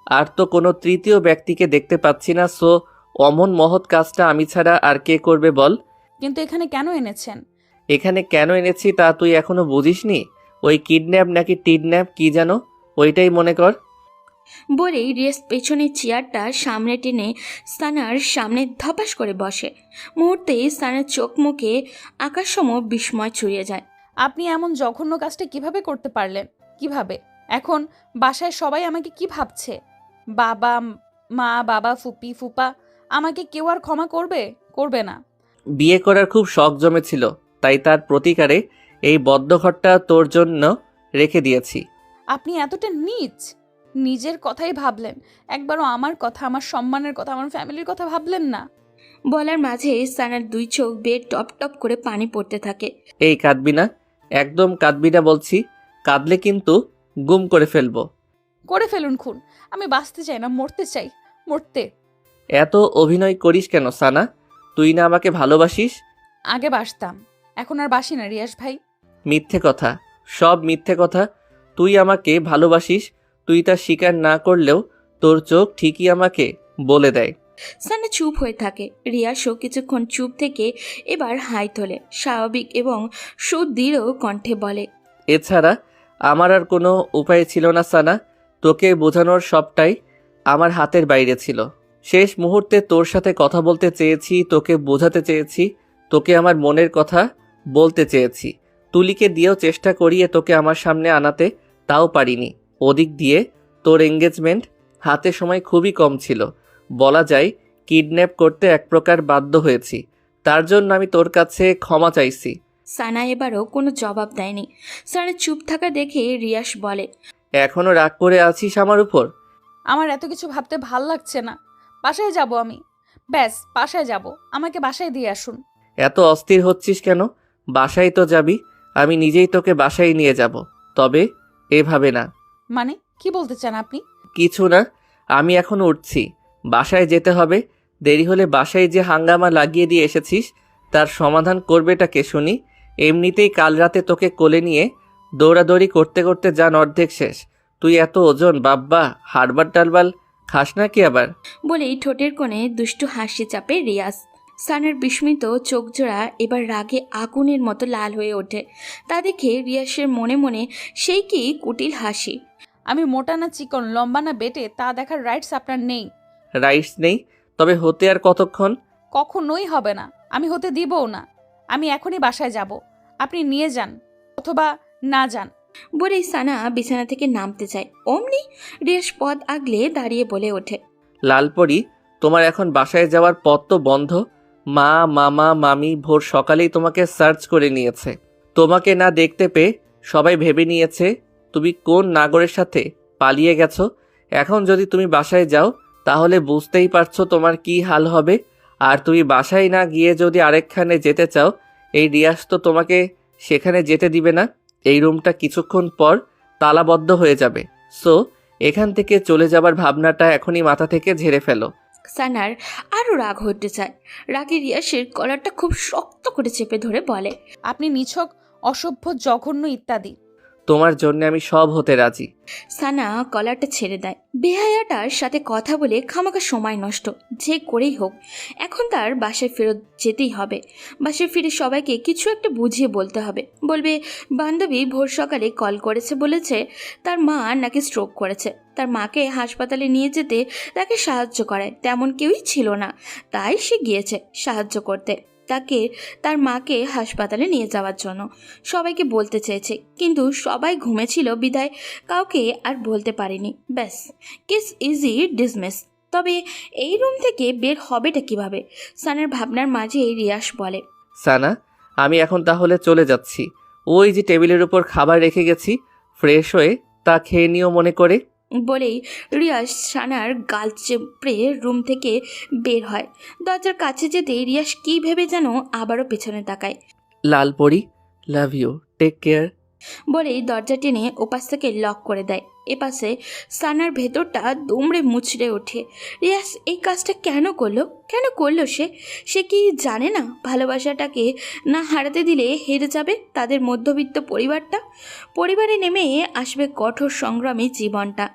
আর তো কোনো তৃতীয় ব্যক্তিকে দেখতে পাচ্ছি না। সো অমন মহৎ কাজটা আমি ছাড়া আর কে করবে বল? কিন্তু এখানে কেন এনেছেন? এখানে কেন এনেছি তা তুই এখনো বুঝিসনি? ওই কিডন্যাপ নাকি টিডন্যাপ কি যেন, ওইটাই মনে কর। বলেই রিয়াস পেছনের চেয়ারটা সামনে টেনে সানার সামনে ধপাস করে বসে। মুহূর্তেই সানার চোখ মুখে আকাশসম বিস্ময় ছড়িয়ে যায়। আপনি এমন জঘন্য কাজটা কিভাবে করতে পারলেন? কিভাবে? এখন বাসায় সবাই আমাকে কি ভাবছে? বাবা মা, বাবা, ফুপি, ফুপা, আমাকে কেউ আর ক্ষমা করবে? করবে না। বিয়ে করার খুব শখ জমেছিল, তাই তার প্রতিকারে এই বদ্ধঘরটা তোর জন্য রেখে দিয়েছি। আপনি এতটা নীচ? নিজের কথাই ভাবলেন, একবারও আমার কথা, আমার সম্মানের কথা, আমার ফ্যামিলির কথা ভাবলেন না। বলার মাঝে সানার 2 চোখ বেয়ে টপ টপ করে পানি পড়তে থাকে। এই কাঁদবি না, একদম কাঁদবি না বলছি। কাঁদলে কিন্তু গুম করে ফেলবো। করে ফেলুন খুন, আমি বাঁচতে চাই না, মরতে চাই, মরতে। এত অভিনয় করিস কেন সানা? তুই না আমাকে ভালোবাসিস? আগে বাসতাম, এখন আর বাসি না রিয়াস ভাই। মিথ্যে কথা, সব মিথ্যে কথা। তুই আমাকে ভালোবাসিস, তুই তা স্বীকার না করলেও তোর চোখ ঠিকই আমাকে বলে দেয়। সানা চুপ হয়ে থাকে। রিয়াসও কিছুক্ষণ চুপ থেকে এবার হাই তোলে, স্বাভাবিক এবং সুদৃঢ় কণ্ঠে বলে, এছাড়া আমার আর কোনো উপায় ছিল না সানা। তোকে বোঝানোর সবটাই আমার হাতের বাইরে ছিল। শেষ মুহূর্তে তোর সাথে কথা বলতে চেয়েছি, তোকে বোঝাতে চেয়েছি, তোকে আমার মনের কথা বলতে চেয়েছি। তুলিকে দিয়েও চেষ্টা করিয়ে তোকে আমার সামনে আনাতে, তাও পারিনি। ওদিক দিয়ে তোর এঙ্গেজমেন্ট হাতে সময় খুবই কম ছিল। বলা যায় কিডন্যাপ করতে এক প্রকার বাধ্য হয়েছি। তার জন্য আমি তোর কাছে ক্ষমা চাইছি। সানা এবারও কোনো জবাব দেয়নি। সানা চুপ থাকা দেখে রিয়াস বলে, এখনো রাগ করে আছিস আমার উপর? আমার এত কিছু ভাবতে ভাল লাগছে না। বাসায় যাব আমি। ব্যাস, বাসায় যাব। আমাকে বাসায় দিয়ে আসুন। এত অস্থির হচ্ছিস কেন? বাসায় তো যাবি, আমি নিজেই তোকে বাসায় নিয়ে যাব। তবে এভাবে না। মানে কি বলতে চান আপনি? কিছু না, আমি এখন উঠছি, বাসায় যেতে হবে। দেরি হলে বাসায় যে হাঙ্গামা লাগিয়ে দিয়ে এসেছিস তার সমাধান করবেটা কে শুনি? এমনিতেই কাল রাতে তোকে কোলে নিয়ে দৌড়াদৌড়ি করতে করতে যান অর্ধেক শেষ। তুই এত ওজন বাব্বা, হাড়বাল টালবাল খাস না কি আবার? বলেই ঠোঁটের কোণে দুষ্টু হাসি চাপে রিয়াস। সানার বিস্মিত চোখজোড়া এবার রাগে আগুনের মতো লাল হয়ে ওঠে। তা দেখে রিয়াসের মনে মনে সেই কি কুটিল হাসি। আমি মোটা না চিকন, লম্বা না বেটে, তা দেখার রাইটস আপনার নেই। রাইটস নেই? তবে হতে আর কতক্ষণ? কখনোই হবে না। আমি হতে দিবও না। আমি এখনই বাসায় যাব। আপনি নিয়ে যান অথবা না যান। বলেই সানা বিছানা থেকে নামতে চায়। অমনি রিয়াস পথ আগলে দাঁড়িয়ে বলে ওঠে, লালপরি, তোমার এখন বাসায় যাওয়ার পথ তো বন্ধ। মা, মামা, মামি ভোর সকালেই তোমাকে সার্চ করে নিয়েছে। তোমাকে না দেখতে পেয়ে সবাই ভেবে নিয়েছে তুমি কোন নাগরের সাথে পালিয়ে গেছো। এখন যদি তুমি বাসায় যাও তাহলে বুঝতেই পারছো তোমার কি হাল হবে। আর তুমি বাসায় না গিয়ে যদি আরেকখানে যেতে চাও, এই রিয়াজ তো তোমাকে সেখানে যেতে দিবে না। এই রুমটা কিছুক্ষণ পর তালাবদ্ধ হয়ে যাবে। সো এখান থেকে চলে যাবার ভাবনাটা এখনই মাথা থেকে ঝেড়ে ফেলো। সানার আরও রাগ হতে চায়। রাগে রিয়াসের কলারটা খুব শক্ত করে চেপে ধরে বলে, আপনি নিছক, অসভ্য, জঘন্য ইত্যাদি। তোমার জন্য আমি সব হতে রাজি। সানা কলারটা ছেড়ে দেয়। বেহায়াটার সাথে কথা বলে খামাখা সময় নষ্ট যে করেই হোক এখন তার বাসায় ফেরত যেতেই হবে। বাসায় ফিরে সবাইকে কিছু একটা বুঝিয়ে বলতে হবে। বলবে বান্ধবী ভোর সকালে কল করেছে, বলেছে তার মা নাকি স্ট্রোক করেছে। তার মাকে হাসপাতালে নিয়ে যেতে তাকে সাহায্য করায় তেমন কেউই ছিল না, তাই সে গিয়েছে সাহায্য করতে তাকে, তার মাকে হাসপাতালে নিয়ে যাওয়ার জন্য। সবাইকে বলতে চেয়েছে কিন্তু সবাই ঘুমেছিল বিদায় কাউকে আর বলতে পারেনি। ব্যাস, কেস ইজি ডিসমিস। তবে এই রুম থেকে বের হবেটা কিভাবে? সানার ভাবনার মাঝে রিয়াস বলে, সানা, আমি এখন তাহলে চলে যাচ্ছি। ওই যে টেবিলের উপর খাবার রেখে গেছি, ফ্রেশ হয়ে তা খেয়ে নিও মনে করে। বলেই রিয়াস সানার গাল চেপড়ে রুম থেকে বের হয়। দরজার কাছে যেতে রিয়াস কী ভেবে যেন আবারও পেছনে তাকায়। Lalpori, love you, take care. বলেই দরজা টেনে ওপাশ থেকে লক করে দেয়। এপাশে সানার ভেতরটা দুমড়ে মুচড়ে ওঠে। রিয়াস এই কাজটা কেন করলো সে কি জানে না ভালোবাসাটাকে না হারাতে দিলে হেরে যাবে তাদের মধ্যবিত্ত পরিবারে নেমে আসবে কঠোর সংগ্রামী জীবনটা।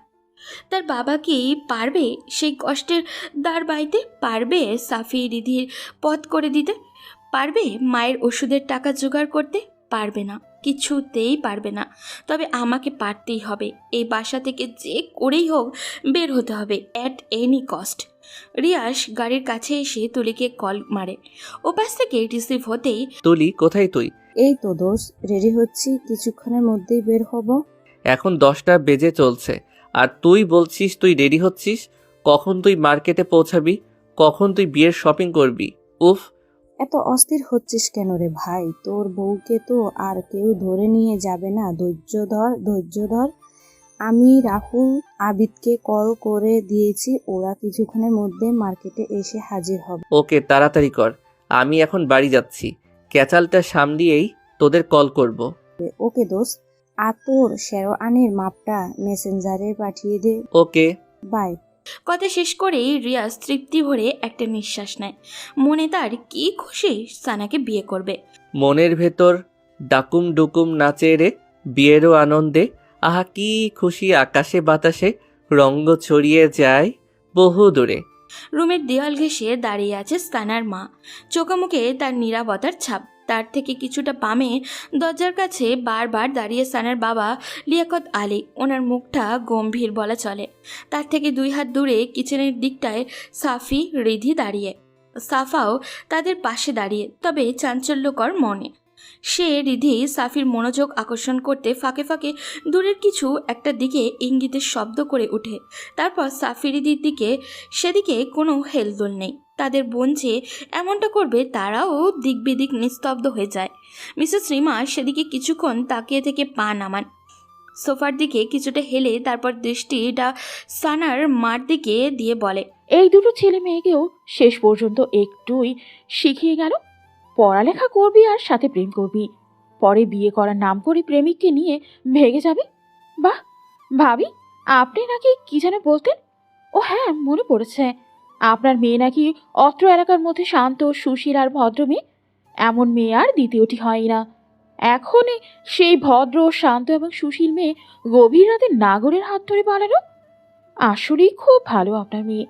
তার বাবা কি পারবে সেই কষ্টের দাঁড় বাইতে? পারবে সাফি রিধির পথ করে দিতে? পারবে মায়ের ওষুধের টাকা জোগাড় করতে? পারবে না, কিছুতেই পারবে না। তবে আমাকে পারতেই হবে। এই বাসা থেকে যে করেই হোক বের হতে হবে, অ্যাট এনি কস্ট। রিয়াস গাড়ির কাছে এসে তুলিকে কল মারে। ওপাশ থেকে রিসিভ হতেই, তুলি, কোথায় তুই? এই তো দোষ, রেডি হচ্ছি, কিছুক্ষণের মধ্যেই বের হব। এখন 10টা বেজে চলছে আর তুই বলছিস তুই রেডি হচ্ছিস? কখন তুই মার্কেটে পৌঁছাবি? কখন তুই বিয়ের শপিং করবি? উফ, এত অস্থির হচ্ছিস কেন রে ভাই? তোর বউকে তো আর কেউ ধরে নিয়ে যাবে না। ধৈর্য ধর। আমি রাহুল আবিদকে কল করে দিয়েছি, ওরা কিছুক্ষণের মধ্যে মার্কেটে এসে হাজির হবে। ওকে, তাড়াতাড়ি কর, আমি এখন বাড়ি যাচ্ছি। ক্যাচালটা সামলিয়েই তোদের কল করব। ওকে দোস্ত, আর তোর শেরওয়ানির মাপটা মেসেঞ্জারে পাঠিয়ে দে। ওকে, বাই। কথা শেষ করেই রিয়াজ তৃপ্তি ভরে একটা নিঃশ্বাস নেয়। মনে তার কি খুশি সানাকে বিয়ে করবে। মনের ভেতর ডাকুম ডুকুম নাচে রে বিয়েরও আনন্দে। আহা কি খুশি, আকাশে বাতাসে রঙ্গ ছড়িয়ে যায় বহু দূরে। রুমের দেওয়াল ঘেঁষে দাঁড়িয়ে আছে সানার মা, চোখে মুখে তার নীরবতার ছাপ। তার থেকে কিছুটা বামে দরজার কাছে বারবার দাঁড়িয়ে সানার বাবা লিয়াকত আলী। ওনার মুখটা গম্ভীর বলা চলে। তার থেকে 2 হাত দূরে কিচেনের দিকটায় সাফি, রিধি দাঁড়িয়ে। সাফাও তাদের পাশে দাঁড়িয়ে, তবে চাঞ্চল্যকর মনে। সে রিধি সাফির মনোযোগ আকর্ষণ করতে ফাঁকে ফাঁকে দূরের কিছু একটা দিকে ইঙ্গিতের শব্দ করে ওঠে। তারপর সাফি রিধির দিকে, সেদিকে কোনো হেলদোল নেই। তাদের বোন যে এমনটা করবে তারাও দিক বেদিক নিস্তব্ধ হয়ে যায়। মিসেস রিমা সেদিকে কিছুক্ষণ তাকিয়ে থেকে পা নামান, সোফার দিকে কিছুটা হেলে তারপর দৃষ্টিটা সানার মার দিকে দিয়ে বলে, এই দুটো ছেলে মেয়েকেও শেষ পর্যন্ত একটুই শিখিয়ে গেল। পড়ালেখা করবি আর সাথে প্রেম করবি, পরে বিয়ে করার নাম করে প্রেমিককে নিয়ে ভেগে যাবে। বাহ ভাবি, আপনি নাকি কি যেন বলতেন? ও হ্যাঁ, মনে পড়েছে, আপনার মেয়ে নাকি অত্র এলাকার মধ্যে শান্ত, সুশীল আর ভদ্র মেয়ে। এমন মেয়ে আর দ্বিতীয়টি হয় না। এখনই সেই ভদ্র, শান্ত এবং সুশীল মেয়ে গভীর রাতে নাগরের হাত ধরে পালালো। আসলেই খুব ভালো আপনার মেয়ে,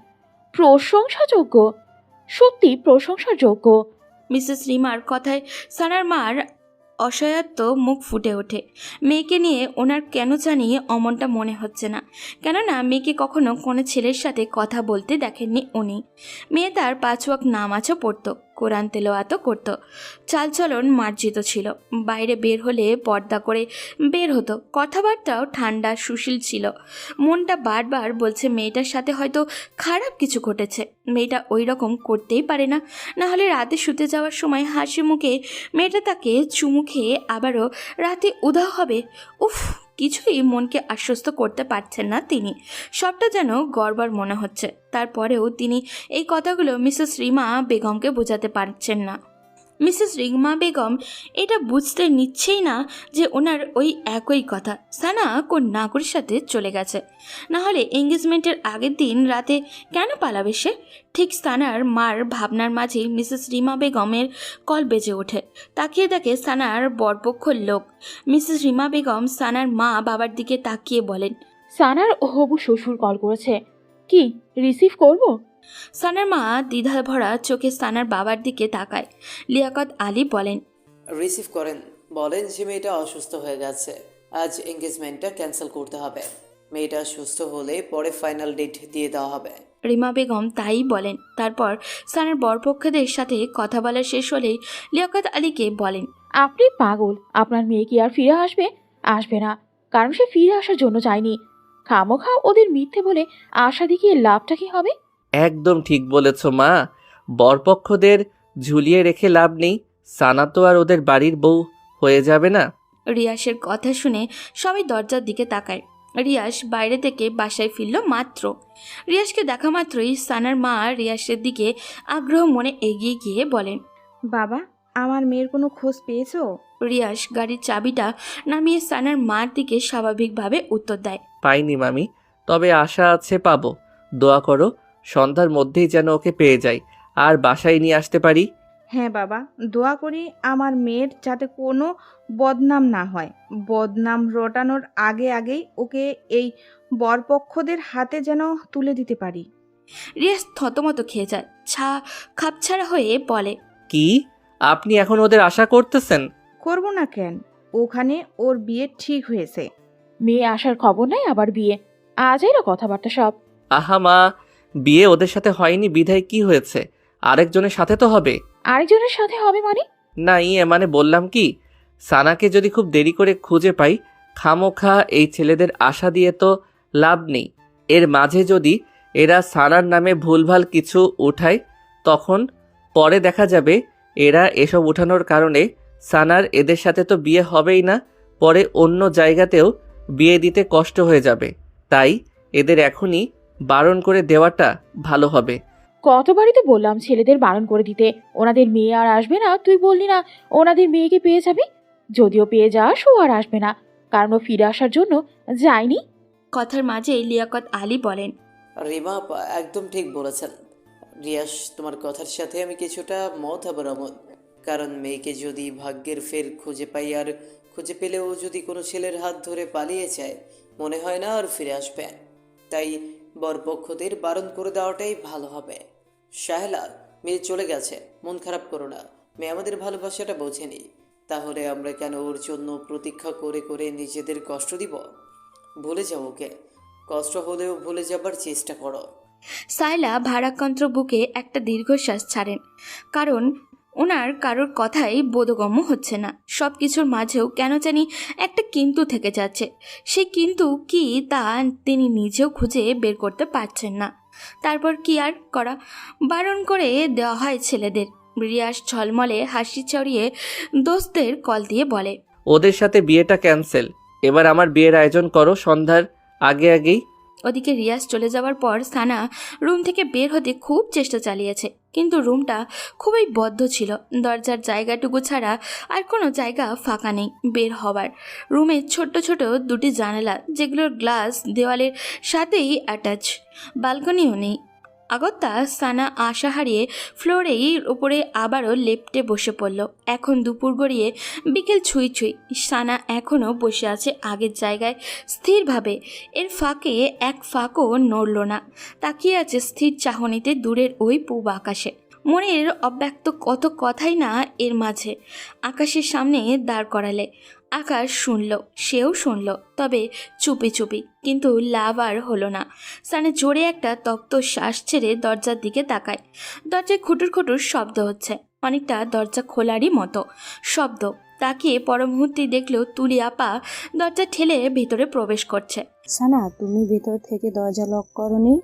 প্রশংসাযোগ্য, সত্যি প্রশংসার যোগ্য। মিসেস রিমার কথায় সানার মার অসহায়ত্ব মুখ ফুটে ওঠে। মেয়েকে নিয়ে ওনার কেন জানি অমনটা মনে হচ্ছে না, কেননা মেয়েকে কখনো কোনো ছেলের সাথে কথা বলতে দেখেননি উনি। মেয়ে তার 5 ওয়াক্ত নামাজও পড়তো, কোরআন তেলাওয়াতও করতো, চালচলন মার্জিত ছিল। বাইরে বের হলে পর্দা করে বের হতো, কথাবার্তাও ঠান্ডা সুশীল ছিল। মনটা বারবার বলছে মেয়েটার সাথে হয়তো খারাপ কিছু ঘটেছে। মেয়েটা ওই রকম করতেই পারে না, না হলে রাতে শুতে যাওয়ার সময় হাসি মুখে মেয়েটা তাকে চুমু খেয়ে আবারও রাতে উধাও হবে। উফ, কিছুই মনকে আশ্বস্ত করতে পারছেন না তিনি। সবটা যেন গড়বড় মনে হচ্ছে। তারপরেও তিনি এই কথাগুলো মিসেস রিমা বেগমকে বোঝাতে পারছেন না। মিসেস রিমা বেগম এটা বুঝতে নিচ্ছেই না যে ওনার ওই একই কথা সানা কোন নাগরের সাথে চলে গেছে। না হলে এঙ্গেজমেন্টের আগের দিন রাতে কেন পালাবে সে? ঠিক সানার মার ভাবনার মাঝেই মিসেস রিমা বেগমের কল বেজে ওঠে। তাকিয়ে দেখে সানার বরপক্ষর লোক। মিসেস রিমা বেগম সানার মা বাবার দিকে তাকিয়ে বলেন, সানার হবু শ্বশুর কল করেছে, কি রিসিভ করব? সানার মা দ্বিধা ভরা চোখে সানার বাবার দিকে তাকায়। লিয়াকত আলী বলেন, রিসিভ করেন, বলেন যে মেয়েটা অসুস্থ হয়ে গেছে, আজ এঙ্গেজমেন্টটা ক্যান্সেল করতে হবে। মেয়েটা সুস্থ হলে পরে ফাইনাল ডেট দিয়ে দেওয়া হবে। রিমা বেগম তাই বলেন। তারপর সানার বরপক্ষদের সাথে কথা বলা শেষ হলেই লিয়াকত আলীকে বলেন, আপনি পাগল, আপনার মেয়ে কি আর ফিরে আসবে? আসবে না, কারণ সে ফিরে আসার জন্য চায়নি। খামোখা ওদের মিথ্যে বলে আশা দেখিয়ে লাভটা কি হবে? একদম ঠিক বলেছ মা, বরপক্ষদের ঝুলিয়ে রেখে লাভ নেই। সানা তো আর ওদের বাড়ির বউ হয়ে যাবে না। রিয়াসের কথা শুনে সবাই দরজার দিকে তাকায়। রিয়াস বাইরে থেকে বাসায় ফিরল মাত্র। রিয়াসকে দেখা মাত্রই সানার মা রিয়াসের দিকে আগ্রহ মনে এগিয়ে গিয়ে বলেন, বাবা, আমার মেয়ের কোনো খোঁজ পেয়েছো? রিয়াস গাড়ির চাবিটা নামিয়ে সানার মার দিকে স্বাভাবিকভাবে উত্তর দেয়, পাইনি মামি, তবে আশা আছে পাবো। দোয়া করো সন্ধ্যার মধ্যেই যেন ওকে পেয়ে যাই আর বাসায় নিয়ে আসতে পারি। হ্যাঁ বাবা, দোয়া করি আমার মেয়ের যাতে কোনো বদনাম না হয়। বদনাম রটানোর আগেই ওকে এই বরপক্ষদের হাতে যেন তুলে দিতে পারি। রিয়াস থতমত খেয়ে যায়, খাপছাড়া হয়ে বলে, কি আপনি এখন ওদের আশা করতেছেন? করব না কেন, ওখানে ওর বিয়ে ঠিক হয়েছে। মেয়ে আসার খবর নাই, আবার বিয়ে? আজই না কথাবার্তা সব। আহা মা, বিয়ে ওদের সাথে হয়নি বিধায় কি হয়েছে? আরেকজনের সাথে তো হবে। আরেকজনের সাথে হবে মানে? না মানে বললাম কি, সানাকে যদি খুব দেরি করে খুঁজে পাই, খামোখা এই ছেলেদের আশা দিয়ে তো লাভ নেই। এর মাঝে যদি এরা সানার নামে ভুলভাল কিছু উঠায়, তখন পরে দেখা যাবে এরা এসব উঠানোর কারণে সানার এদের সাথে তো বিয়ে হবেই না, পরে অন্য জায়গাতেও বিয়ে দিতে কষ্ট হয়ে যাবে। তাই এদের এখনই বারণ করে দেওয়াটা ভালো হবে। কতবারই তো বললাম ছেলেদের বারণ করে দিতে, ওনাদের মেয়ে আর আসবে না। তুই বললি না ওনাদের মেয়েকে পেয়ে যাবি? যদিও পেয়ে যাস, ও আর আসবে না, কারণ ও ফিরে আসার জন্য যায়নি। কথার মাঝেই লিয়াকত আলী বলেন, রিমা একদম ঠিক বলেছেন। রিয়াস, তোমার কথার সাথে আমি কিছুটা মত আবার অমত। কারণ মেয়েকে যদি ভাগ্যের ফের খুঁজে পাই, আর খুঁজে পেলেও যদি কোনো ছেলের হাত ধরে পালিয়ে যায়, মনে হয় না আর ফিরে আসবে। তাই বরপক্ষদের বারণ করে দেওয়াটাই ভালো হবে। শাহেলা, মেয়ে চলে গেছে, মন খারাপ করো না। মেয়ে আমাদের ভালোবাসাটা বোঝেনি, তাহলে আমরা কেন ওর জন্য প্রতীক্ষা করে করে নিজেদের কষ্ট দিব? ভুলে যাও ওকে, কষ্ট হলেও ভুলে যাবার চেষ্টা করো। সাইলা ভারাক্রান্ত বুকে একটা দীর্ঘশ্বাস ছাড়েন, কারণ ওনার কারোর কথাই বোধগম্য হচ্ছে না। সব কিছুর মাঝেও কেন জানি একটা কিন্তু থেকে যাচ্ছে। সে কিন্তু কি তা তিনি নিজেও খুঁজে বের করতে পারছেন না। তারপর কি আর করা, বারণ করে দেওয়া হয় ছেলেদের। রিয়াজ ঝলমলে হাসি ছড়িয়ে দোস্তের কল দিয়ে বলে, ওদের সাথে বিয়েটা ক্যান্সেল। এবার আমার বিয়ের আয়োজন করো সন্ধ্যার আগে আগেই। ওদিকে রিয়াজ চলে যাওয়ার পর সানা রুম থেকে বের হতে খুব চেষ্টা চালিয়েছে, কিন্তু রুমটা খুবই বদ্ধ ছিল। দরজার জায়গাটুকু ছাড়া আর কোনো জায়গা ফাঁকা নেই বের হবার। রুমে ছোট্ট ছোট দুটি জানালা, যেগুলোর গ্লাস দেওয়ালের সাথেই অ্যাটাচ। বালকনিও নেই। আগত্যা সানা আশা হারিয়ে ফ্লোরেই ওপরে আবারও লেপ্টে বসে পড়ল। এখন দুপুর গড়িয়ে বিকেল ছুঁই ছুঁই। সানা এখনও বসে আছে আগের জায়গায় স্থিরভাবে। এর ফাঁকে এক ফাঁকও নড়ল না, তাকিয়ে আছে স্থির চাহনিতে দূরের ওই পূব আকাশে। মনের অব্যক্ত কত কথাই না এর মাঝে। আকাশের সামনে দাঁড় করালে আকাশ শুনল, সেও শুনল, তবে চুপি চুপি। কিন্তু লাভ আর হলো না। সানে জোরে একটা তপ্ত শ্বাস ছেড়ে দরজার দিকে তাকায়। দরজায় খুটুর খুটুর শব্দ হচ্ছে, অনেকটা দরজা খোলারই মতো শব্দ। তাকিয়ে পর মুহূর্তেই দেখল তুলি আপা দরজা ঠেলে ভেতরে প্রবেশ করছে। সানা, তুমি ভেতর থেকে দরজা লক করনি?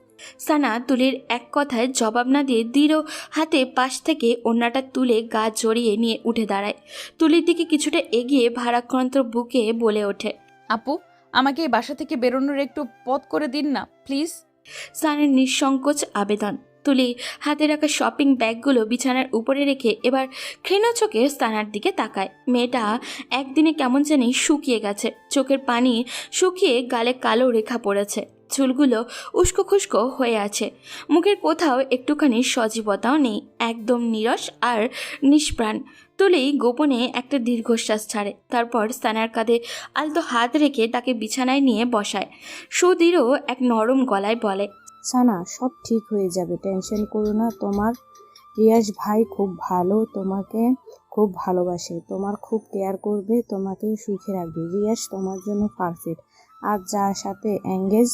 সানা তুলির এক কথায় জবাব না দিয়ে দৃঢ় হাতে পাশ থেকে ওড়নাটা তুলে গা জড়িয়ে নিয়ে উঠে দাঁড়ায়। তুলির দিকে কিছুটা এগিয়ে ভারাক্রান্ত বুকে বলে ওঠে, আপু, আমাকে এই বাসা থেকে বেরোনোর একটু পথ করে দিন না প্লিজ। সানের নিঃসংকোচ আবেদন। তুলি হাতে রাখা শপিং ব্যাগগুলো বিছানার উপরে রেখে এবার ক্ষীণ চোখে সানার দিকে তাকায়। মেয়েটা একদিনে কেমন জানি শুকিয়ে গেছে। চোখের পানি শুকিয়ে গালে কালো রেখা পড়েছে, চুলগুলো উস্কো খুস্কো হয়ে আছে। মুখের কোথাও একটুখানি সজীবতাও নেই, একদম নীরস আর নিষ্প্রাণ। তুলি গোপনে একটা দীর্ঘশ্বাস ছাড়ে, তারপর সানার কাঁধে আলতো হাত রেখে তাকে বিছানায় নিয়ে বসায়। সুদৃঢ় এক নরম গলায় বলে, সানা, সব ঠিক হয়ে যাবে, টেনশন করো না। তোমার রিয়াজ ভাই খুব ভালো, তোমাকে খুব ভালোবাসে, তোমার খুব কেয়ার করবে, তোমাকে সুখে রাখবে। রিয়াজ তোমার জন্য পারফেক্ট। আর যার সাথে এঙ্গেজ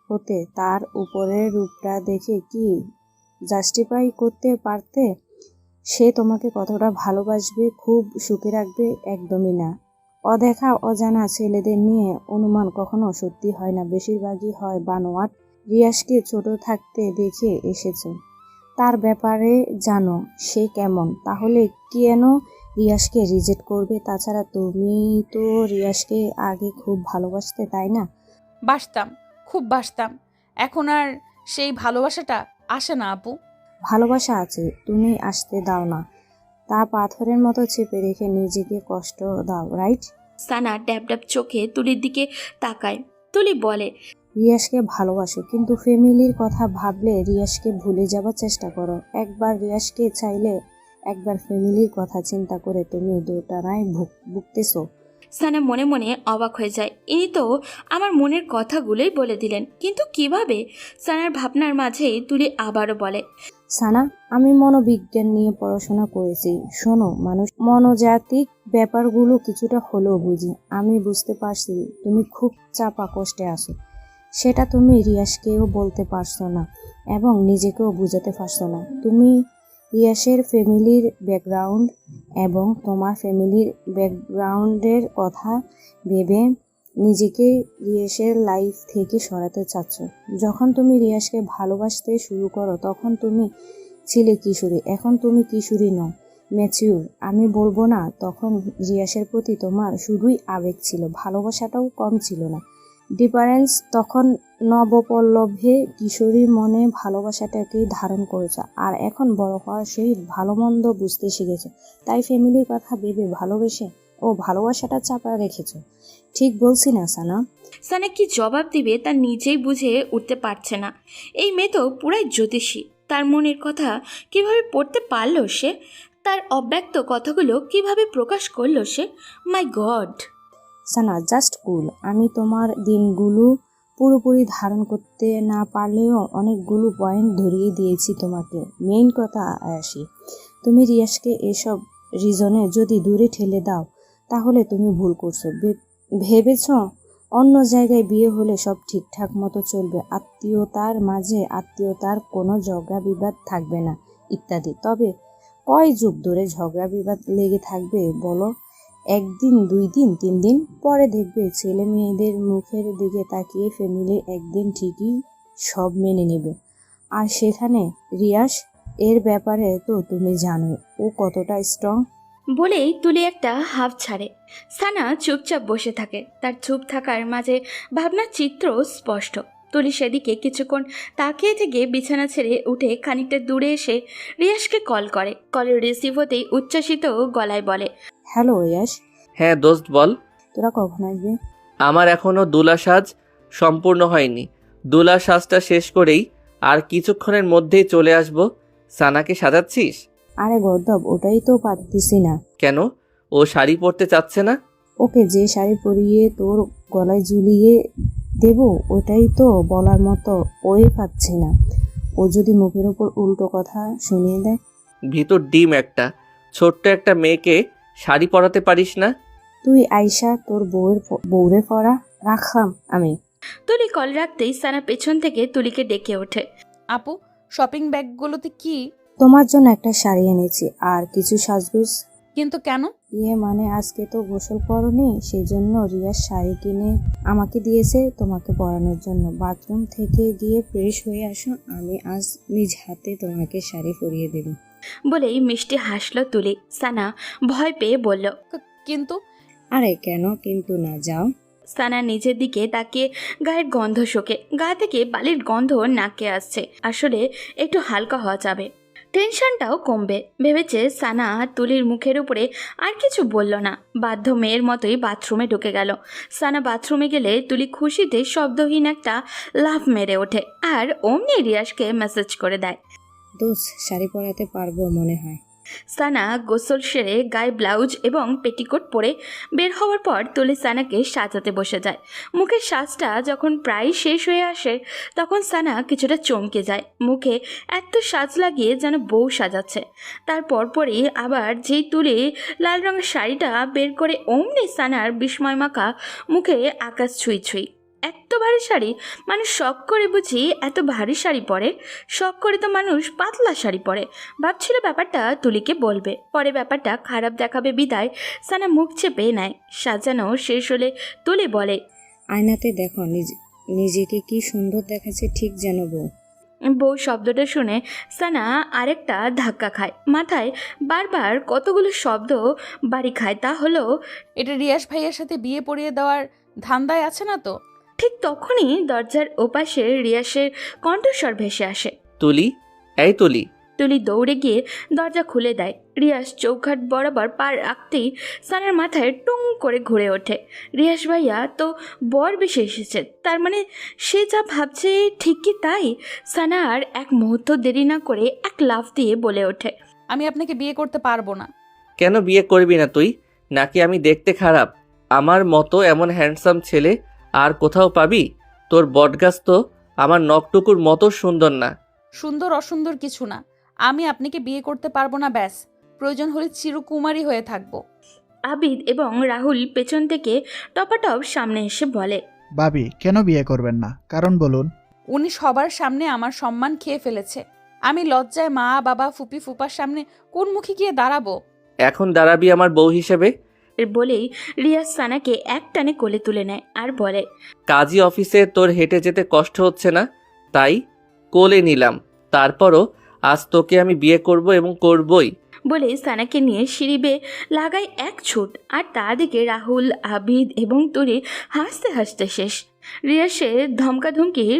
হতে তার উপরের রূপটা দেখে কি জাস্টিফাই করতে পারতে? সে তোমাকে কতটা ভালোবাসবে, খুব সুখে রাখবে? একদমই না। অদেখা অজানা ছেলেদের নিয়ে অনুমান কখনো সত্যি হয় না, বেশিরভাগই হয় বানোয়াট। রিয়াজকে ছোট থাকতে দেখে এসেছো, তার ব্যাপারে জানো সে কেমন, তাহলে কেন রিয়াজকে রিজেক্ট করবে? তাছাড়া তুমি তো রিয়াজকে আগে খুব ভালোবাসতে, তাই না? বাসতাম, খুব বাসতাম। এখন আর সেই ভালোবাসাটা আসে না আপু। ভালোবাসা আছে, তুমি আসতে দাও না। তা পাথরের মতো চেপে রেখে নিজেকে কষ্ট দাও, রাইট? সানা ড্যাব ড্যাব চোখে তুলির দিকে তাকায়। তুলি বলে, রিয়াজকে ভালোবাসো, কিন্তু ফ্যামিলির কথা ভাবলে রিয়াজকে ভুলে যাবার চেষ্টা করো। একবার রিয়াজকে চাইলে, একবার ফ্যামিলির কথা চিন্তা করে তুমি দুটানায় ভুগতেছো। সানা মনে মনে অবাক হয়ে যায়। ইনি তো আমার মনের কথাগুলোই বলে দিলেন, কিন্তু কিভাবে? সানার ভাবনার মাঝেই তুলি আবারও বলে, সানা, আমি মনোবিজ্ঞান নিয়ে পড়াশোনা করেছি। শোনো, মানুষ মনোজাতিক ব্যাপারগুলো কিছুটা হলেও বুঝি। আমি বুঝতে পারছি তুমি খুব চাপা কষ্টে আছো। সেটা তুমি রিয়াজকেও বলতে পারছো না এবং নিজেকেও বুঝাতে পারছো না। তুমি রিয়াজের ফ্যামিলির ব্যাকগ্রাউন্ড এবং তোমার ফ্যামিলির ব্যাকগ্রাউন্ডের কথা ভেবে নিজেকে রিয়াজের লাইফ থেকে সরাতে চাচ্ছ। যখন তুমি রিয়াজকে ভালোবাসতে শুরু করো তখন তুমি ছিলে কিশোরী, এখন তুমি কিশোরী নও, ম্যাচিউর। আমি বলবো না তখন রিয়াজের প্রতি তোমার শুধুই আবেগ ছিল, ভালোবাসাটাও কম ছিল না। ডিফারেন্স তখন নবপল্লভে কিশোরীর মনে ভালোবাসাটাকেই ধারণ করেছে, আর এখন বড় হওয়ার সহিত ভালো মন্দ বুঝতে শিখেছে। তাই ফ্যামিলির কথা ভেবে ভালোবেসে ও ভালোবাসাটা চাপা রেখেছ। ঠিক বলছি না সানা? সানা কি জবাব দিবে তা নিজেই বুঝে উঠতে পারছে না। এই মেয়ে তো পুরাই জ্যোতিষী, তার মনের কথা কিভাবে পড়তে পারলো সে? তার অব্যক্ত কথাগুলো কিভাবে প্রকাশ করলো সে? মাই গড! সানা জাস্ট কুল। আমি তোমার দিনগুলো পুরোপুরি ধারণ করতে না পারলেও অনেকগুলো পয়েন্ট ধরিয়ে দিয়েছি তোমাকে। মেইন কথা আসি, তুমি রিয়াজকে এসব রিজনে যদি দূরে ঠেলে দাও তাহলে তুমি ভুল করছো। ভেবেছ অন্য জায়গায় বিয়ে হলে সব ঠিকঠাক মতো চলবে, আত্মীয়তার মাঝে আত্মীয়তার কোনো ঝগড়া বিবাদ থাকবে না ইত্যাদি। তবে কয় যুগ ধরে ঝগড়া বিবাদ লেগে থাকবে বলো? একদিন, 2 দিন, 3 দিন পরে দেখবে ছেলে মেয়েদের মুখের দিকে তাকিয়ে ফ্যামিলি একদিন ঠিকই সব মেনে নেবে। আর সেখানে রিয়াজ এর ব্যাপারে তো তুমি জানো ও কতটা স্ট্রং। বলেই তুলি একটা হাফ ছাড়ে। সানা চুপচাপ বসে থাকে। তার চুপ থাকার মাঝে ভাবনার চিত্র স্পষ্ট। তুলি সেদিকে কিছুক্ষণ তাকিয়ে থেকে বিছানা ছেড়ে উঠে খানিকটা দূরে এসে রিয়াজকে কল করে। কলের রিসিভ হতেই উচ্ছ্বাসিত গলায় বলে, হ্যালো রিয়াজ, হ্যাঁ দোস্ত বল। তোরা কখন আসবে? আমার এখনও দুলা সাজ সম্পূর্ণ হয়নি। দুলা সাজটা শেষ করেই আর কিছুক্ষণের মধ্যেই চলে আসব। সানাকে সাজাচ্ছিস? আরে গর্দব, ওটাই তো পারতেছি না। কেন? ও শাড়ি পরতে চাচ্ছে না? ওকে যে শাড়ি পরিয়ে তোর গলায় ঝুলিয়ে দেব ওটাই তো বলার মতো ওই পাচ্ছি না। ও যদি মুখের উপর উল্টো কথা শুনিয়ে দেয়? ভিতর ডিম একটা, ছোট্ট একটা মেয়েকে শাড়ি পরাতে পারিস না? তুই আইসা তোর বউরে পরা রাখাম আমি। তুলি কল রাখতেই সানা পেছন থেকে তুলিকে ডেকে ওঠে। আপু, শপিং ব্যাগগুলোতে কি? তোমার জন্য একটা শাড়ি এনেছি আর কিছু সাজগোজ। কিন্তু কেন? মানে আজকে তো গোসল করনি, সেই জন্য রিয়াজ শাড়ি কিনে আমাকে দিয়েছে তোমাকে পরানোর জন্য। বাথরুম থেকে গিয়ে ফ্রেশ হয়ে আসো, আমি আজ নিজ হাতে তোমাকে শাড়ি পরিয়ে দেব। বলেই মিষ্টি হাসলো তুলি। সানা ভয় পেয়ে বলল, কিন্তু আরে কেন কিন্তু না, যাও। সানা নিজের দিকে তাকিয়ে গায়ের গন্ধ শোকে। গা থেকে বালির গন্ধ নাকে আসছে। আসলে একটু হালকা হওয়া যাবে, টেনশনটাও কমবে ভেবেছে সানা। তুলির মুখের উপরে আর কিছু বলল না, বাধ্য মেয়ের মতোই বাথরুমে ঢুকে গেল। সানা বাথরুমে গেলে তুলি খুশিতে শব্দহীন একটা লাফ মেরে ওঠে আর অমনি রিয়াজকে মেসেজ করে দেয়। দোষ, শাড়ি পরাতে পারবো মনে হয়। সানা গোসল সেরে গায়ে ব্লাউজ এবং পেটিকোট পরে বের হওয়ার পর তুলি সানাকে সাজাতে বসে যায়। মুখের সাজটা যখন প্রায় শেষ হয়ে আসে তখন সানা কিছুটা চমকে যায়। মুখে এত সাজ লাগিয়ে যেন বউ সাজাচ্ছে। তারপর পরই আবার যেই তুলি লাল রঙের শাড়িটা বের করে অমনি সানার বিস্ময় মাখা মুখে আকাশ ছুঁই ছুঁই। এত ভারী শাড়ি মানুষ শখ করে বুঝি এত ভারী শাড়ি পরে? শখ করে তো মানুষ পাতলা শাড়ি পরে। ভাবছিল ব্যাপারটা তুলিকে বলবে, পরে ব্যাপারটা খারাপ দেখাবে বিদায় সানা মুখ চেপে নেয়। সাজানো শেষ হলে তুলি বলে, আয়নাতে দেখো নিজেকে কি সুন্দর দেখাচ্ছে, ঠিক যেন বউ। বউ শব্দটা শুনে সানা আরেকটা ধাক্কা খায়। মাথায় বারবার কতগুলো শব্দ বাড়ি খায়। তা হলো, এটা রিয়াজ ভাইয়ের সাথে বিয়ে পড়িয়ে দেওয়ার ধান্দায় আছে না তো? ঠিক তখনই দরজার ওপাশে রিয়াসের কণ্ঠস্বর ভেসে আসে। তুলি, এই তুলি। তুলি দৌড়ে গিয়ে দরজা খুলে দেয়। রিয়াস চৌখাট বরাবর পা রাখতেই সানার মাথায় টুং করে ঘুরে ওঠে। রিয়াস ভাইয়া তো বর বেশি এসেছে, তার মানে সে যা ভাবছে ঠিক কি তাই? সানা আর এক মুহূর্ত দেরি না করে এক লাফ দিয়ে বলে ওঠে, আমি আপনাকে বিয়ে করতে পারবো না। কেন বিয়ে করবি না তুই? নাকি আমি দেখতে খারাপ? আমার মতো এমন হ্যান্ডসাম ছেলে আর কোথাও পাবি? তোর বটগাছ তো আমার নখটুকুর মতো সুন্দর না। সুন্দর অসুন্দর কিছু না, আমি আপনাকে বিয়ে করতে পারবো না, ব্যাস। প্রয়োজন হলে চিরকুমারী হয়ে থাকবো। আবিদ এবং রাহুল পেছন থেকে টপাটপ সামনে এসে বলে, ভাবি কেন বিয়ে করবেন না, কারণ বলুন। উনি সবার সামনে আমার সম্মান খেয়ে ফেলেছে। আমি লজ্জায় মা বাবা ফুপি ফুপার সামনে কোন মুখে গিয়ে দাঁড়াবো? এখন দাঁড়াবি আমার বউ হিসেবে। বলেই রিয়াজ সানাকে এক টানে কোলে তুলে নেয় আর বলে, কাজী অফিসে তোর হেঁটে যেতে কষ্ট হচ্ছে না, তাই কোলে নিলাম। তারপরও আজ তোকে আমি বিয়ে করব এবং করবই। বলে সানাকে নিয়ে সিঁড়ি বেয়ে লাগায় এক ছুট। আর তা দিকে রাহুল, আবিদ এবং তুলি হাসতে হাসতে শেষ। রিয়াসের ধমকাধমকির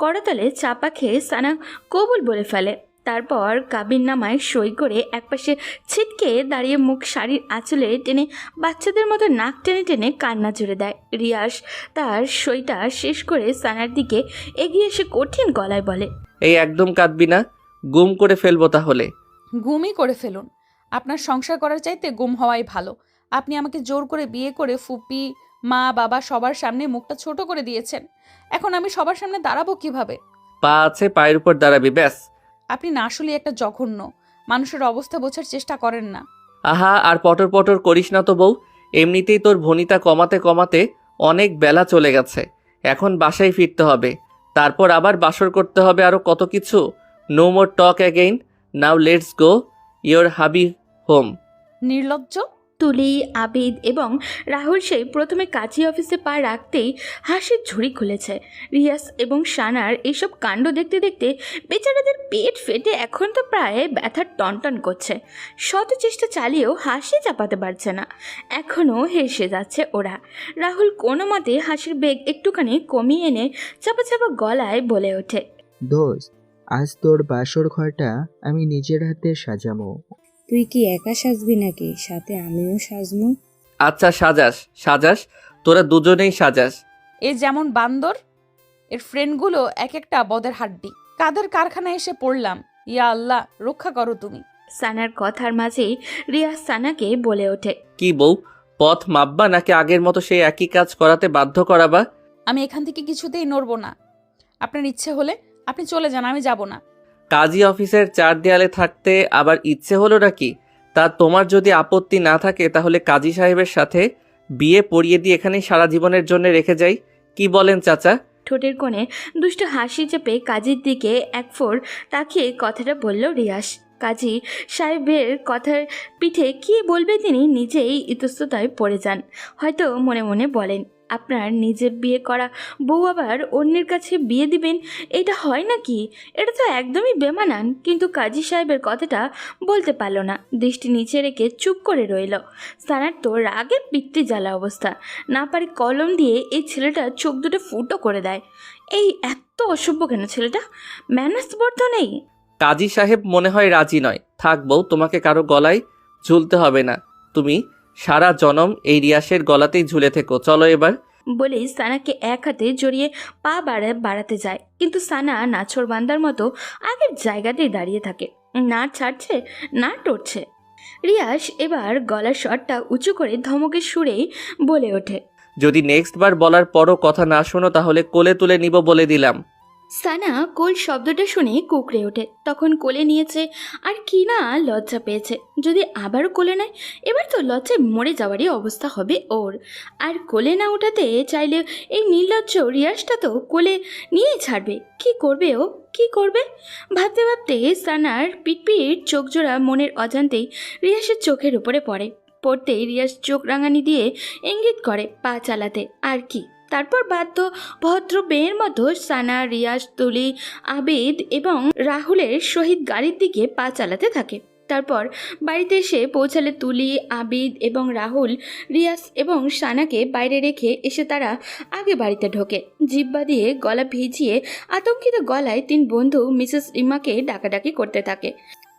করতালে চাপা খেয়ে সানা কবুল বলে ফেলে। তারপর কাবিন নামায় সই করে একপাশে ছিটকে দাঁড়িয়ে মুখ শাড়ির আঁচলে টেনে বাচ্চাদের মতো নাক টেনে টেনে কান্না জুড়ে দেয়। রিয়াস তার সইটা শেষ করে সানার দিকে এগিয়ে এসে কঠিন গলায় বলে, এই একদম কাঁদবি না, গুম করে ফেলবো তাহলে। গুমই করে ফেলুন, আপনার সংসার করার চাইতে গুম হওয়াই ভালো। আপনি আমাকে জোর করে বিয়ে করে ফুপি, মা, বাবা সবার সামনে মুখটা ছোট করে দিয়েছেন। এখন আমি সবার সামনে দাঁড়াবো কিভাবে? পা আছে, পায়ের উপর দাঁড়াবি ব্যাস। আপনি না আসলেই একটা জঘন্য। মানুষের অবস্থা বোঝার চেষ্টা করেন না। আহা, আর পটর পটর করিস না তো বউ। এমনিতেই তোর ভনিতা কমাতে কমাতে অনেক বেলা চলে গেছে। এখন বাসায় ফিরতে হবে, তারপর আবার বাসর করতে হবে, আরও কত কিছু। No more talk again, now let's go your hubby home. নির্লজ্জ। তুলি, আবিদ এবং রাহুল সেই প্রথমে কাজী অফিসে পা রাখতেই হাসির ঝুড়ি খুলেছে। রিয়াস এবং সানার এইসব কাণ্ড দেখতে দেখতে বেচারাদের পেট ফেটে এখন তো প্রায় ব্যথার টনটন করছে। শত চেষ্টা চালিয়েও হাসি চাপাতে পারছে না। এখনও হেসে যাচ্ছে ওরা। রাহুল কোনো মতে হাসির বেগ একটুখানি কমিয়ে এনে চাপা চাপা গলায় বলে ওঠে, দোস্ত, আজ তোর বাসর ঘরটা আমি নিজের হাতে সাজাবো। তুই কি একা সাজবি নাকি সাথে আমিও সাজবো? আচ্ছা, সাজাস সাজাস, তোরা দুজনেই সাজাস। এ যেমন বান্দর, এর ফ্রেন্ডগুলো এক একটা বদের হাড্ডি। কাদের কারখানায় এসে পড়লাম। ইয়া আল্লাহ, রক্ষা করো তুমি। সানার কথার মাঝেই রিয়াজ সানাকে বলে ওঠে, কি বউ, পথ মাপবা নাকি আগের মতো সেই একই কাজ করাতে বাধ্য করাবা? আমি এখান থেকে কিছুতেই নড়বো না। আপনার ইচ্ছে হলে আপনি চলে যান, আমি যাব না। কাজী অফিসের চার দেয়ালে থাকতে আবার ইচ্ছে হলো নাকি? তা তোমার যদি আপত্তি না থাকে তাহলে কাজী সাহেবের সাথে বিয়ে পড়িয়ে দিয়ে এখানেই সারা জীবনের জন্য রেখে যাই, কি বলেন চাচা? ঠোঁটের কোণে দুষ্ট হাসি চেপে কাজীর দিকে এক ফোর তাকিয়ে কথাটা বলল রিয়াস। কাজী সাহেবের কথার পিঠে কী বলবে তিনি নিজেই ইতস্ততায় পড়ে যান। হয়তো মনে মনে বলেন, আপনার নিজের বিয়ে করা বউ আবার অন্যের কাছে বিয়ে দিবেন, এটা হয় নাকি? এটা তো একদমই বেমানান। কিন্তু কাজী সাহেবের কথাটা বলতে পারল না, দৃষ্টি নিচে রেখে চুপ করে রইল। সানার তো রাগে পিত্তি জ্বালা অবস্থা, না পারে কলম দিয়ে এই ছেলেটার চোখ দুটো ফুটো করে দেয়। এই এত অসভ্য কেন ছেলেটা? ম্যানার্স বোধ নেই। কাজী সাহেব মনে হয় রাজি নয়। থাক বউ, তোমাকে কারো গলায় ঝুলতে হবে না। তুমি সারা জনম এই রিয়াসের গলাতেই ঝুলে থেকো। চলো এবার। বলেই সানাকে এক হাতে জড়িয়ে পা বাড়াতে যায়, কিন্তু সানা নাছোড় বান্দার মতো আগের জায়গাতেই দাঁড়িয়ে থাকে, না ছাড়ছে না টরছে। রিয়াস এবার গলার স্বরটা উঁচু করে ধমকের সুরেই বলে ওঠে, যদি নেক্সট বার বলার পরও কথা না শোনো তাহলে কোলে তুলে নিব বলে দিলাম। সানা কোল শব্দটা শুনে কুকড়ে ওঠে। তখন কোলে নিয়েছে আর কি না লজ্জা পেয়েছে। যদি আবারও কোলে নেয়, এবার তো লজ্জায় মরে যাওয়ারই অবস্থা হবে ওর। আর কোলে না ওঠাতে চাইলে এই নির্লজ্জ রিয়াসটা তো কোলে নিয়েই ছাড়বে। কি করবে ও, কি করবে? ভাবতে ভাবতে সানার পিটপিট চোখজোড়া মনের অজান্তেই রিয়াসের চোখের উপরে পড়তেই রিয়াস চোখ রাঙানি দিয়ে ইঙ্গিত করে পা চালাতে। আর কি, তারপর বাধ্য ভদ্র মেয়ের মতো সানা, রিয়াজ, তুলি, আবিদ এবং রাহুলের সহিত গাড়ির দিকে পা চালাতে থাকে। তারপর বাড়িতে এসে পৌঁছালে তুলি, আবিদ এবং রাহুল রিয়াজ এবং সানাকে বাইরে রেখে এসে তারা আগে বাড়িতে ঢোকে। জিব্বা দিয়ে গলা ভিজিয়ে আতঙ্কিত গলায় তিন বন্ধু মিসেস রিমাকে ডাকাডাকি করতে থাকে।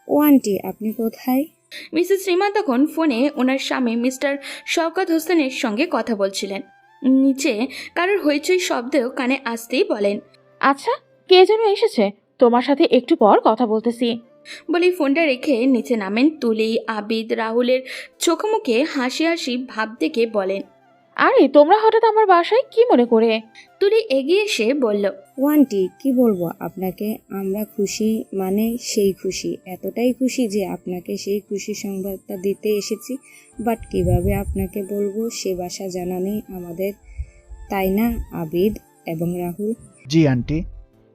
ও আন্টি, আপনি কোথায়? মিসেস রিমা তখন ফোনে ওনার স্বামী মিস্টার শওকত হোসেনের সঙ্গে কথা বলছিলেন। নিচে কারোর হইচই শব্দেও কানে আসতেই বলেন, আচ্ছা, কে যেন এসেছে, তোমার সাথে একটু পর কথা বলতেছি। বলেই ফোনটা রেখে নিচে নামেন তুলি। আবিদ রাহুলের চোখে মুখে হাসি হাসি ভাব দেখে বলেন, আরে তোমরা হঠাৎ আমার বাসায় কি মনে করে? তুলি এগিয়ে এসে বলল, ও আন্টি, কি বলবো আপনাকে, আমরা খুশি মানে সেই খুশি, এতটাই খুশি যে আপনাকে সেই খুশি সংবাদটা দিতে এসেছি। বাট কিভাবে আপনাকে বলবো সে ভাষা জানা নেই আমাদের, তাই না আবিদ এবং রাহুল? জি আন্টি।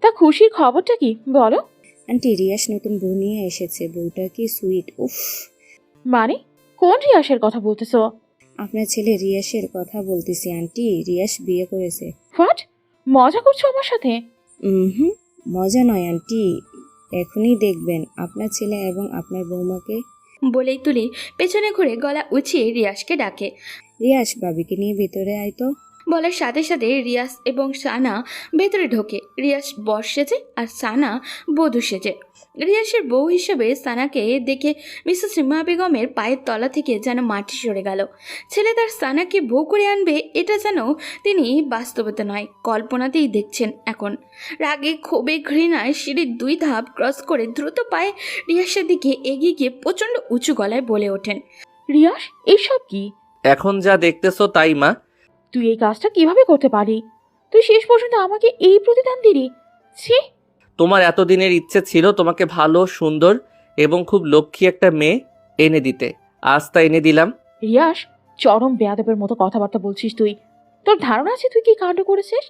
তা খুশির খবরটা কি বলো? আন্টি, রিয়াস নতুন বউ নিয়ে এসেছে, বউটা কি সুইট, উফ। মানে কোন রিয়াসের কথা বলতেছো? আপনার ছেলে রিয়াসের কথা বলতেছি আন্টি, রিয়াস বিয়ে করেছে। হোয়াট, মজা করছো আমার সাথে? হুম, মজা নয় আন্টি, এখনই দেখবেন আপনার ছেলে এবং আপনার বৌমাকে। বলেই তুলি পেছনে ঘুরে গলা উঁচিয়ে রিয়াসকে ডাকে। রিয়াস, ভাবিকে নিয়ে ভিতরে আয় তো। বলার সাথে সাথে রিয়াস এবং সানা ভেতরে ঢোকে। রিয়াস বর সেজে আর সানা বধূ সেজে। রিয়াসের বউ হিসেবে সানাকে দেখে মিসেস রিমা বেগমের পায়ের তলা থেকে যেন মাটি সরে গেল। ছেলে তার সানাকে বউ করে আনবে, এটা যেন তিনি বাস্তবতা নয়, কল্পনাতেই দেখছেন এখন। রাগে ক্ষোভে ঘৃণায় সিঁড়ির 2 ধাপ ক্রস করে দ্রুত পায়ে রিয়াসের দিকে এগিয়ে গিয়ে প্রচণ্ড উঁচু গলায় বলে ওঠেন, রিয়াস এইসব কি? এখন যা দেখতেছো তাই মা। তুই এই কাজটা কিভাবে করতে পারি? তুই শেষ পর্যন্ত আমাকে এই প্রতিদান দিলি? ছি! তোমার এতদিনের ইচ্ছে ছিল তোমাকে ভালো, সুন্দর এবং খুব লক্ষ্মী একটা মেয়ে এনে দিতে, আজ তা এনে দিলাম। রিয়াস, চরম বেয়াদবের মতো কথাবার্তা বলছিস তুই। তোর ধারণা আছে তুই কি কাণ্ড করেছিস?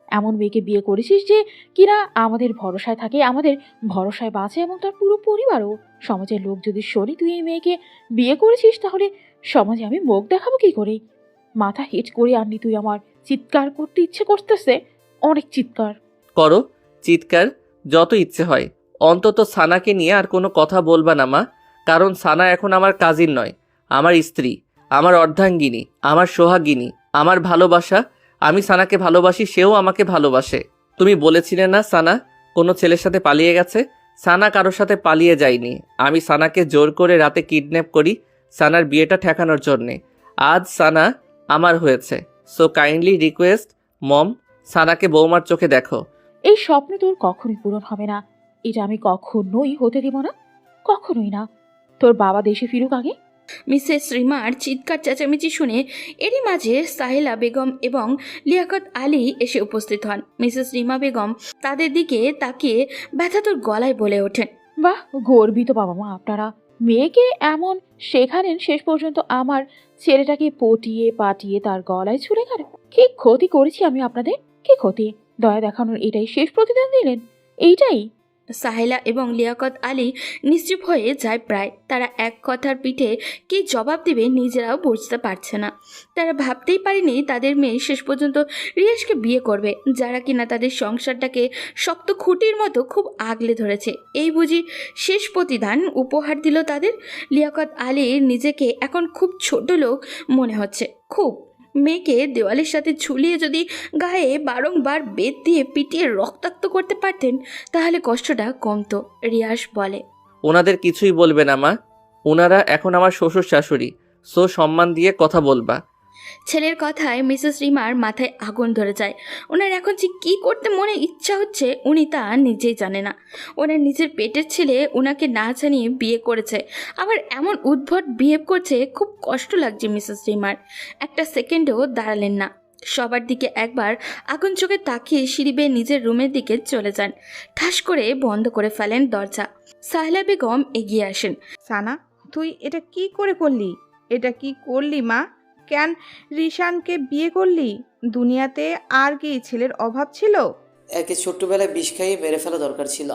এমন মেয়েকে বিয়ে করেছিস যে কিনা আমাদের ভরসায় থাকে, আমাদের ভরসায় বাঁচে এবং তার পুরো পরিবারও। সমাজের লোক যদি শোনে তুই এই মেয়েকে বিয়ে করেছিস, তাহলে সমাজে আমি মুখ দেখাবো কি করে? মাথা হিট করে আনলি তুই আমার। চিৎকার করতে ইচ্ছে করতেছে, অনেক চিৎকার করো, চিৎকার যত ইচ্ছে হয়। অন্তত সানাকে নিয়ে আর কোনো কথা বলবা না মা, কারণ সানা এখন আমার কাজিন নয়, আমার স্ত্রী, আমার অর্ধাঙ্গিনী, আমার সোহাগিনী, আমার ভালোবাসা। আমি সানাকে ভালোবাসি, সেও আমাকে ভালোবাসে। তুমি বলেছিলে না সানা কোনো ছেলের সাথে পালিয়ে গেছে? সানা কারোর সাথে পালিয়ে যায়নি। আমি সানাকে জোর করে রাতে কিডন্যাপ করি সানার বিয়েটা ঠেকানোর জন্যে। আজ সানা আমার হয়েছে। সো কাইন্ডলি রিকোয়েস্ট মম, সানাকে বৌমার চোখে দেখো। এই স্বপ্ন তোর কখনোই পূরণ হবে না। এটা আমি কখনোই হতে দিব না, কখনোই না। তোর বাবা দেশে ফিরুক আগে। মিসেস রিমার চিৎকার চেঁচামেচি শুনে এরই মাঝে সাহেলা বেগম এবং লিয়াকত আলী এসে উপস্থিত হন। মিসেস রিমা বেগম তাদের দিকে তাকিয়ে ব্যথাতুর গলায় বলে ওঠেন, বাহ, গর্বিত বাবা মা আপনারা। মেয়েকে এমন শেখালেন, শেষ পর্যন্ত আমার ছেলেটাকে পটিয়ে পাটিয়ে তার গলায় ছুঁড়ে গেল। কি ক্ষতি করেছি আমি আপনাদের? কি ক্ষতি? দয়া দেখানোর এটাই শেষ প্রতিদান দিলেন? এইটাই? সাহেলা এবং লিয়াকত আলী নিশ্চুপ হয়ে যায় প্রায়। তারা এক কথার পিঠে কি জবাব দেবে নিজেরাও বুঝতে পারছে না। তারা ভাবতেই পারেনি তাদের মেয়ে শেষ পর্যন্ত রিয়াসকে বিয়ে করবে, যারা কিনা তাদের সংসারটাকে শক্ত খুঁটির মতো খুব আগলে ধরেছে। এই বুঝি শেষ প্রতিদান উপহার দিল তাদের। লিয়াকত আলীর নিজেকে এখন খুব ছোট লোক মনে হচ্ছে, খুব। মেয়েকে দেওয়ালের সাথে ঝুলিয়ে যদি গায়ে বারংবার বেত দিয়ে পিটিয়ে রক্তাক্ত করতে পারতেন তাহলে কষ্টটা কমতো। রিয়াস বলে, ওনাদের কিছুই বলবে না মা, ওনারা এখন আমার শ্বশুর শাশুড়ি, সো সম্মান দিয়ে কথা বলবা। ছেলের কথায় মিসেস রিমার মাথায় আগুন ধরে যায়। ওনার এখন যে কী করতে মনে ইচ্ছা হচ্ছে উনি তা নিজেই জানে না। ওনার নিজের পেটের ছেলে ওনাকে না জানিয়ে বিয়ে করেছে, আবার এমন উদ্ভট বিহেভ করছে। খুব কষ্ট লাগছে মিসেস রিমার। একটা সেকেন্ডও দাঁড়ালেন না, সবার দিকে একবার আগুন চোখে তাকিয়ে সিঁড়ি বেয়ে নিজের রুমের দিকে চলে যান। ঠাস করে বন্ধ করে ফেলেন দরজা। সাহেলা বেগম এগিয়ে আসেন। সানা, তুই এটা কি করে করলি? এটা কি করলি মা? কেন রিশানকে বিয়ে করলি? দুনিয়াতে আর কি ছেলের অভাব ছিল? একে ছোট্টবেলায় বিষ খাইয়ে মেরে ফেলা দরকার ছিল,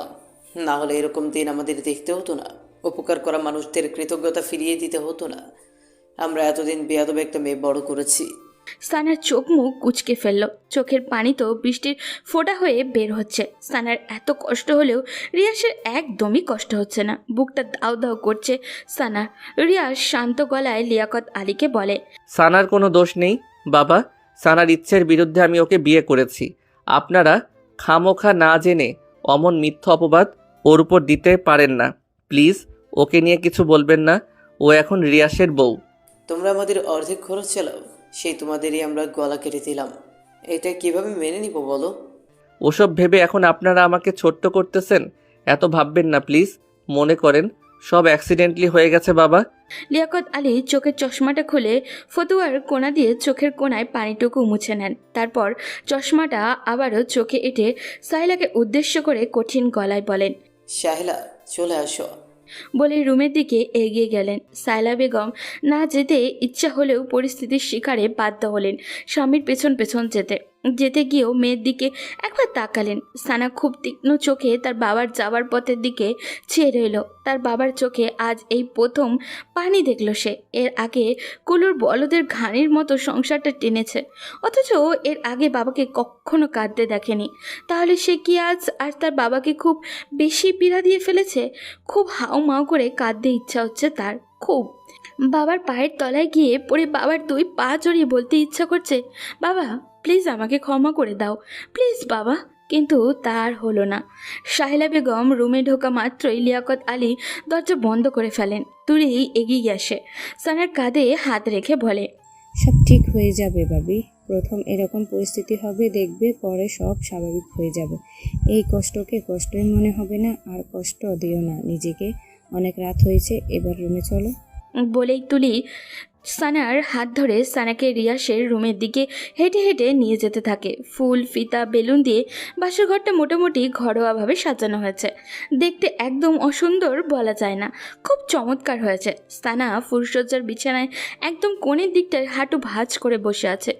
না হলে এরকম দিন আমাদের দেখতে হতো না। উপকার করা মানুষদের কৃতজ্ঞতা ফিরিয়ে দিতে হতো না। আমরা এতদিন বেয়াদব একটা মেয়ে বড় করেছি। সানার চোখ মুখ কুঁচকে ফেলল, চোখের পানি তো বৃষ্টির ফোঁটা হয়ে বের হচ্ছে। সানার এত কষ্ট হলেও রিয়াসের একদমই কষ্ট হচ্ছে না, বুকটা দাউ দাউ করছে সানার। রিয়াস শান্ত গলায় লিয়াকত আলীকে বলে, সানার কোনো দোষ নেই বাবা, সানার ইচ্ছের বিরুদ্ধে আমি ওকে বিয়ে করেছি। আপনারা খামোখা না জেনে অমন মিথ্যা অপবাদ ওর উপর দিতে পারেন না। প্লিজ ওকে নিয়ে কিছু বলবেন না, ও এখন রিয়াসের বউ। তোমরা আমাদের অর্ধেক খরচ চালাও, সেই তোমাদেরই আমরা গলা কেটে দিলাম। এটা কিভাবে মেনে নিব বলো? ওসব ভেবে এখন আপনারা আমাকে ছোট্ট করতেছেন, এত ভাববেন না প্লিজ। মনে করেন সব অ্যাক্সিডেন্টলি হয়ে গেছে বাবা। লিয়াকত আলী চোখের চশমাটা খুলে ফতুয়ার কোণা দিয়ে চোখের কোণায় পানিটুকু মুছে নেন। তারপর চশমাটা আবারও চোখে এঁটে সাহেলাকে উদ্দেশ্য করে কঠিন গলায় বলেন, শাহেলা চলে আসো। বলে রুমের দিকে এগিয়ে গেলেন। সাহেলা বেগম না যেতে ইচ্ছা হলেও পরিস্থিতির শিকারে বাধ্য হলেন স্বামীর পেছন পেছন যেতে। যেতে গিয়েও মেয়ের দিকে একবার তাকালেন। সানা খুব তীক্ষ্ণ চোখে তার বাবার যাওয়ার পথের দিকে চেয়ে রইল। তার বাবার চোখে আজ এই প্রথম পানি দেখল সে। এর আগে কুলুর বলদের ঘানির মতো সংসারটা টেনেছে, অথচ এর আগে বাবাকে কখনো কাঁদতে দেখেনি। তাহলে সে কি আজ আর তার বাবাকে খুব বেশি পীড়া দিয়ে ফেলেছে? খুব হাউমাউ করে কাঁদতে ইচ্ছা হচ্ছে তার, খুব। বাবার পায়ের তলায় গিয়ে পড়ে বাবার 2 পা জড়িয়ে বলতে ইচ্ছা করছে, বাবা প্লিজ আমাকে ক্ষমা করে দাও, প্লিজ বাবা। কিন্তু তার হলো না। শাহিলা বেগম রুমে ঢোকা মাত্রই লিয়াকত আলী দরজা বন্ধ করে ফেলেন। তুলি এগিয়ে আসে, সানার কাঁধে হাত রেখে বলে, সব ঠিক হয়ে যাবে ভাবি। প্রথম এরকম পরিস্থিতি হবে, দেখবে পরে সব স্বাভাবিক হয়ে যাবে। এই কষ্টকে কষ্টই মনে হবে না। আর কষ্ট দিও না নিজেকে, অনেক রাত হয়েছে, এবার রুমে চলো। বলেই তুলি সানার হাত ধরে সানাকে রিয়াসের রুমের দিকে হেঁটে হেঁটে নিয়ে যেতে থাকে। ফুল, ফিতা, বেলুন দিয়ে বাসর ঘরটা মোটামুটি ঘরোয়াভাবে সাজানো হয়েছে। দেখতে একদম অসুন্দর বলা যায় না, খুব চমৎকার হয়েছে। সানা ফুলসজ্জার বিছানায় একদম কোণের দিকটায় হাঁটু ভাঁজ করে বসে আছে।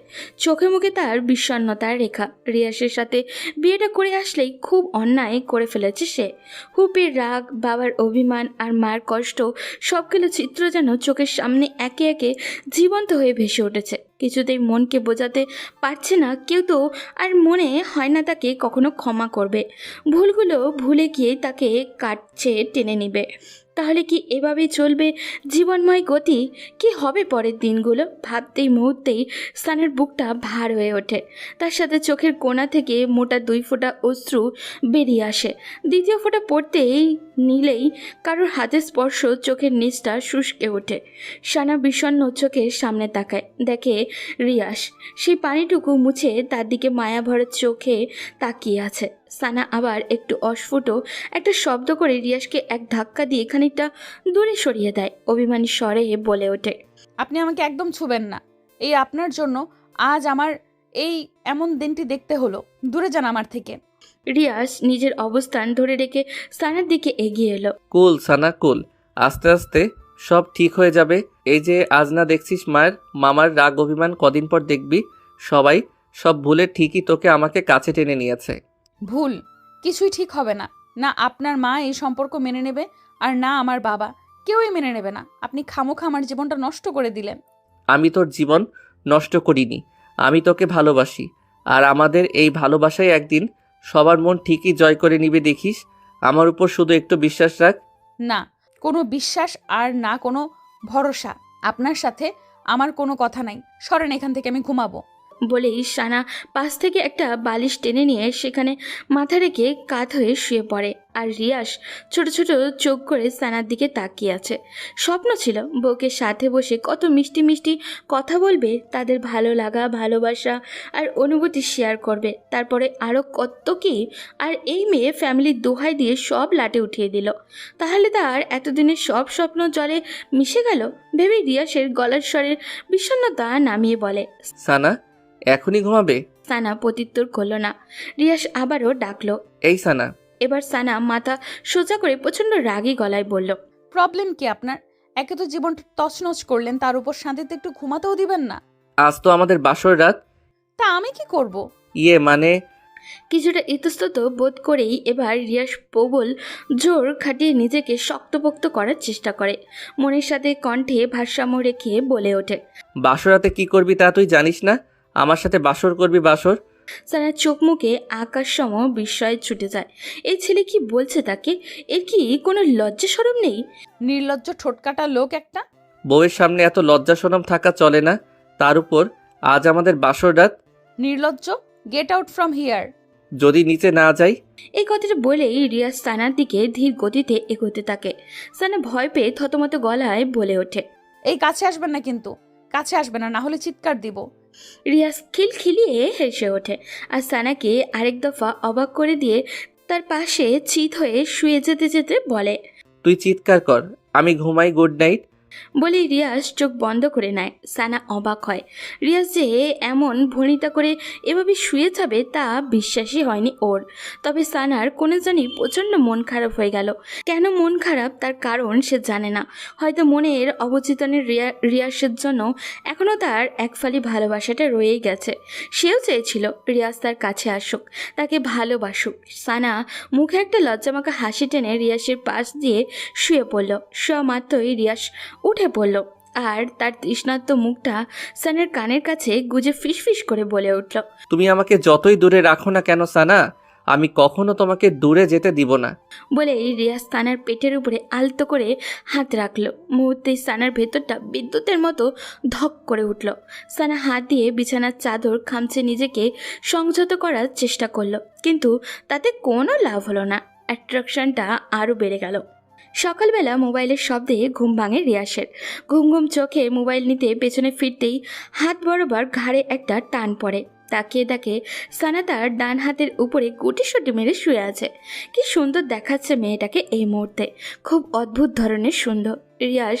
চোখে মুখে তার বিষণ্ণতার রেখা। রিয়াসের সাথে বিয়েটা করে আসলেই খুব অন্যায় করে ফেলেছে সে। হুপির রাগ, বাবার অভিমান আর মার কষ্ট সবগুলো চিত্র যেন চোখের সামনে একে একে জীবন্ত হয়ে ভেসে উঠেছে। কিছুতেই মনকে বোঝাতে পারছে না, কেউ তো আর মনে হয় না তাকে কখনো ক্ষমা করবে। ভুলগুলো ভুলে গিয়ে তাকে কাটছে টেনে নিবে। তাহলে কি এভাবেই চলবে জীবনময় গতি? কি হবে পরের দিনগুলো? ভাবতেই মুহূর্তেই সানের বুকটা ভার হয়ে ওঠে। তার সাথে চোখের কোণা থেকে মোটা 2 ফোঁটা অশ্রু বেরিয়ে আসে। দ্বিতীয় ফোঁটা পড়তেই নিলেই কারোর হাতের স্পর্শ চোখের নিচটা শুষ্কে ওঠে। সানা বিষণ্ণ চোখের সামনে তাকায়, দেখে রিয়াস সেই পানিটুকু মুছে তার দিকে মায়া ভরা চোখে তাকিয়ে আছে। সানা আবার একটু অস্ফুট একটা শব্দ করে রিয়াসকে এক ধাক্কা দিয়ে খানিকটা দূরে সরিয়ে দেয়। অভিমানী স্বরে বলে ওঠে, আপনি আমাকে একদম ছুবেন না। এই আপনার জন্য আজ আমার এই এমন দিনটি দেখতে হলো। দূরে যান আমার থেকে। রিয়াস নিজের অবস্থান ধরে রেখে সানার দিকে এগিয়ে এলো। কুল সানা কুল, আস্তে আস্তে সব ঠিক হয়ে যাবে। এই যে আজ না দেখছিস মায়ের মামার রাগ অভিমান, কদিন পর দেখবি সবাই সব ভুলে ঠিকই তোকে আমাকে কাছে টেনে নিয়েছে। ভুল কিছুই ঠিক হবে না। না আপনার মা এই সম্পর্ক মেনে নেবে, আর না আমার বাবা, কেউই মেনে নেবে না। আপনি খামোখা আমার জীবনটা নষ্ট করে দিলেন। আমি তোর জীবন নষ্ট করিনি, আমি তোকে ভালোবাসি। আর আমাদের এই ভালোবাসায় একদিন সবার মন ঠিকই জয় করে নিবে, দেখিস। আমার উপর শুধু একটু বিশ্বাস রাখ। না কোনো বিশ্বাস আর না কোনো ভরসা। আপনার সাথে আমার কোনো কথা নাই। সরেন এখান থেকে, আমি ঘুমাবো। বলেই সানা পাশ থেকে একটা বালিশ টেনে নিয়ে সেখানে মাথা রেখে কাত হয়ে শুয়ে পড়ে। আর রিয়াস ছোট ছোট চোখ করে সানার দিকে তাকিয়ে আছে। স্বপ্ন ছিল বউকে সাথে বসে কত মিষ্টি মিষ্টি কথা বলবে, তাদের ভালো লাগা, ভালোবাসা আর অনুভূতি শেয়ার করবে। তারপরে আরও কত কি। আর এই মেয়ে ফ্যামিলির দোহাই দিয়ে সব লাটে উঠিয়ে দিল। তাহলে তার এতদিনের সব স্বপ্ন জলে মিশে গেল ভেবে রিয়াসের গলার স্বরের বিষণ্ণতা নামিয়ে বলে, সানা এখনই ঘুমাবে? সানা প্রত্যুত্তর করল না। রিয়াস আবারও ডাকলো, এই সানা। এবার সানা মাথা সোজা করে প্রচণ্ড রাগী গলায় বলল, প্রবলেম কি আপনার? একে তো জীবনটা তছনছ করলেন, তার উপর শান্তিতে একটু ঘুমাতেও দিবেন না। আজ তো আমাদের বাসর রাত। তা আমি কি করব? মানে কিছুটা ইতস্তত বোধ করেই এবার রিয়াস প্রবল জোর খাটিয়ে নিজেকে শক্তপোক্ত করার চেষ্টা করে। মনের সাথে কণ্ঠে ভারসাম্য রেখে বলে ওঠে, বাসর রাতে কি করবি তা তুই জানিস না? আমার সাথে বাসর করবি বাসর? সানার চোখ মুখে আকাশ সম বিস্ময়ে ছুটে যায়। এই ছেলে কি বলছে তাকে? এর কি কোনো লজ্জা শরম নেই? নির্লজ্জ ঠোটকাটা লোক একটা। বউয়ের সামনে এত লজ্জা শরম থাকা চলে না। তার উপর আজ আমাদের বাসর রাত। নির্লজ্জ, গেট আউট ফ্রম হিয়ার। যদি নিচে না যাই? এই কথাটা বলেই রিয়াজ সানার দিকে ধীর গতিতে এগোতে থাকে। সানা ভয় পেয়ে থতমত গলায় বলে ওঠে, এই কাছে আসবেন না কিন্তু, কাছে আসবেন না, না হলে চিৎকার দিব। রিয়াজ খিলখিলিয়ে হেসে ওঠে আর সানাকে আরেক দফা অবাক করে দিয়ে তার পাশে চিত হয়ে শুয়ে যেতে যেতে বলে, তুই চিৎকার কর, আমি ঘুমাই, গুড নাইট। বলেই রিয়াজ চোখ বন্ধ করে নেয়। সানা অবাক হয়। রিয়াজ যে এমন ভনিতা করে এভাবে শুয়ে যাবে তা বিশ্বাসই হয়নি ওর। তবে সানার কোনো জানি প্রচণ্ড মন খারাপ হয়ে গেল। কেন মন খারাপ তার কারণ সে জানে না। হয়তো মনের অবচেতনের রিয়াজের জন্য এখনও তার একফালি ভালোবাসাটা রয়েই গেছে। সেও চেয়েছিল রিয়াজ তার কাছে আসুক, তাকে ভালোবাসুক। সানা মুখে একটা লজ্জামাখা হাসি টেনে রিয়াজের পাশ দিয়ে শুয়ে পড়ল। শোয়া মাত্রই রিয়াজ উঠে পড়ল আর তার তৃষ্ণার্ত মুখটা সানার কানের কাছে গুজে ফিসফিস করে বলে উঠল, তুমি আমাকে যতই দূরে রাখো না কেন সানা, আমি কখনো তোমাকে দূরে যেতে দিব না। বলেই রিয়াজ সানার পেটের উপরে আলতো করে হাত রাখলো। মুহূর্তেই সানার ভেতরটা বিদ্যুতের মতো ধক করে উঠল। সানা হাত দিয়ে বিছানার চাদর খামচে নিজেকে সংযত করার চেষ্টা করলো, কিন্তু তাতে কোনো লাভ হলো না। অ্যাট্রাকশনটা আরও বেড়ে গেল। সকালবেলা মোবাইলের শব্দে ঘুম ভাঙে রিয়াসের। ঘুম ঘুম চোখে মোবাইল নিতে পেছনে ফিরতেই হাত বরাবর ঘাড়ে একটা টান পড়ে। তাকিয়ে দেখে সানা তার ডান হাতের উপরে গুটিসুটি মেরে শুয়ে আছে। কি সুন্দর দেখাচ্ছে মেয়েটাকে এই মুহূর্তে, খুব অদ্ভুত ধরনের সুন্দর। রিয়াস